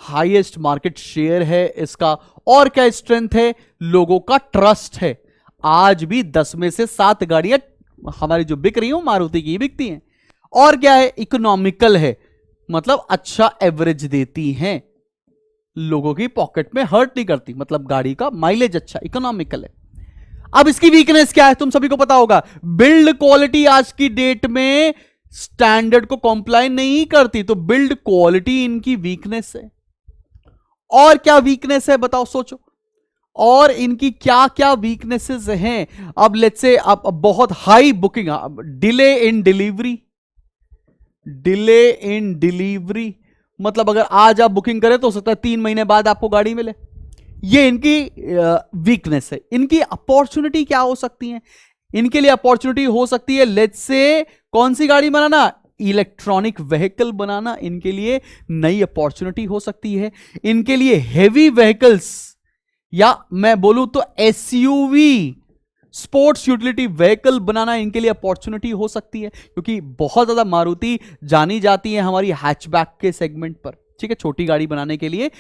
हाईएस्ट मार्केट शेयर है इसका। और क्या स्ट्रेंथ है? लोगों का ट्रस्ट है। आज भी 10 में से 7 गाड़ियां हमारी जो बिक रही हो मारुति की बिकती हैं। और क्या है? इकोनॉमिकल है, मतलब अच्छा एवरेज देती हैं, लोगों की पॉकेट में हर्ट नहीं करती, मतलब गाड़ी का माइलेज अच्छा, इकोनॉमिकल है। अब इसकी वीकनेस क्या है तुम सभी को पता होगा, बिल्ड क्वालिटी आज की डेट में स्टैंडर्ड को कॉम्प्लाई नहीं करती, तो बिल्ड क्वालिटी इनकी वीकनेस है। और क्या वीकनेस है बताओ, सोचो, और इनकी क्या क्या वीकनेसेस हैं। अब लेट्स से अब बहुत high booking, delay in delivery. Delay in delivery मतलब अगर आज आप बुकिंग करें तो हो सकता है 3 महीने बाद आपको गाड़ी मिले, ये इनकी वीकनेस है। इनकी अपॉर्चुनिटी क्या हो सकती है? इनके लिए अपॉर्चुनिटी हो सकती है लेट्स से कौन सी गाड़ी बनाना, इलेक्ट्रॉनिक व्हीकल बनाना, इनके लिए नई अपॉर्चुनिटी हो सकती है। इनके लिए हेवी व्हीकल्स या मैं बोलूं तो एसयूवी, स्पोर्ट्स यूटिलिटी व्हीकल बनाना इनके लिए अपॉर्चुनिटी हो सकती है, क्योंकि बहुत ज्यादा मारुति जानी जाती है हमारी हैचबैक के सेगमेंट पर, ठीक है, छोटी गाड़ी बनाने के लिए।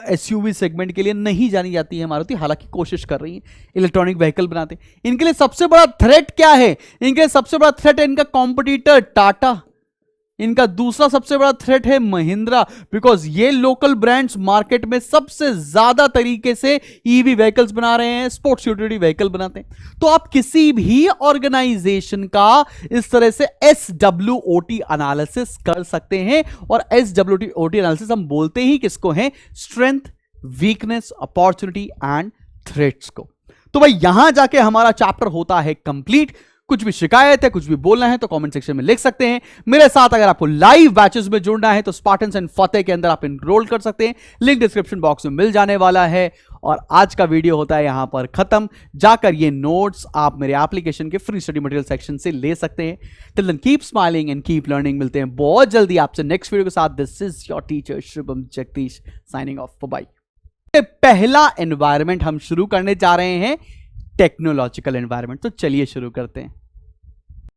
एसयूवी सेगमेंट के लिए नहीं जानी जाती है मारुति, हालांकि कोशिश कर रही है, इलेक्ट्रॉनिक व्हीकल बनाते हैं। इनके लिए सबसे बड़ा थ्रेट क्या है? इनके लिए सबसे बड़ा थ्रेट है इनका कॉम्पिटिटर टाटा। इनका दूसरा सबसे बड़ा थ्रेट है महिंद्रा, बिकॉज ये लोकल ब्रांड्स मार्केट में सबसे ज्यादा तरीके से ईवी व्हीकल्स बना रहे हैं, स्पोर्ट्स यूटिलिटी व्हीकल बनाते हैं। तो आप किसी भी ऑर्गेनाइजेशन का इस तरह से SWOT एनालिसिस कर सकते हैं, और SWOT एनालिसिस हम बोलते ही किसको हैं? Strength, weakness, opportunity and threats को। तो भाई यहां जाके हमारा चैप्टर होता है कंप्लीट। कुछ भी शिकायत है, कुछ भी बोलना है तो कमेंट सेक्शन में लिख सकते हैं। मेरे साथ अगर आपको लाइव बैचेस में जुड़ना है तो स्पार्टन्स एंड फतेह के अंदर आप एनरोल कर सकते हैं, लिंक डिस्क्रिप्शन बॉक्स में मिल जाने वाला है। और आज का वीडियो होता है यहां पर खत्म। जाकर ये नोट्स आप मेरे एप्लीकेशन के फ्री स्टडी मटेरियल सेक्शन से ले सकते हैं। Till then keep smiling and keep learning. मिलते हैं बहुत जल्दी आपसे नेक्स्ट वीडियो के साथ। This is your teacher Shubham Jagdish signing off. Bye. पहला एनवायरमेंट हम शुरू करने जा रहे हैं टेक्नोलॉजिकल एनवायरमेंट। तो चलिए शुरू करते हैं।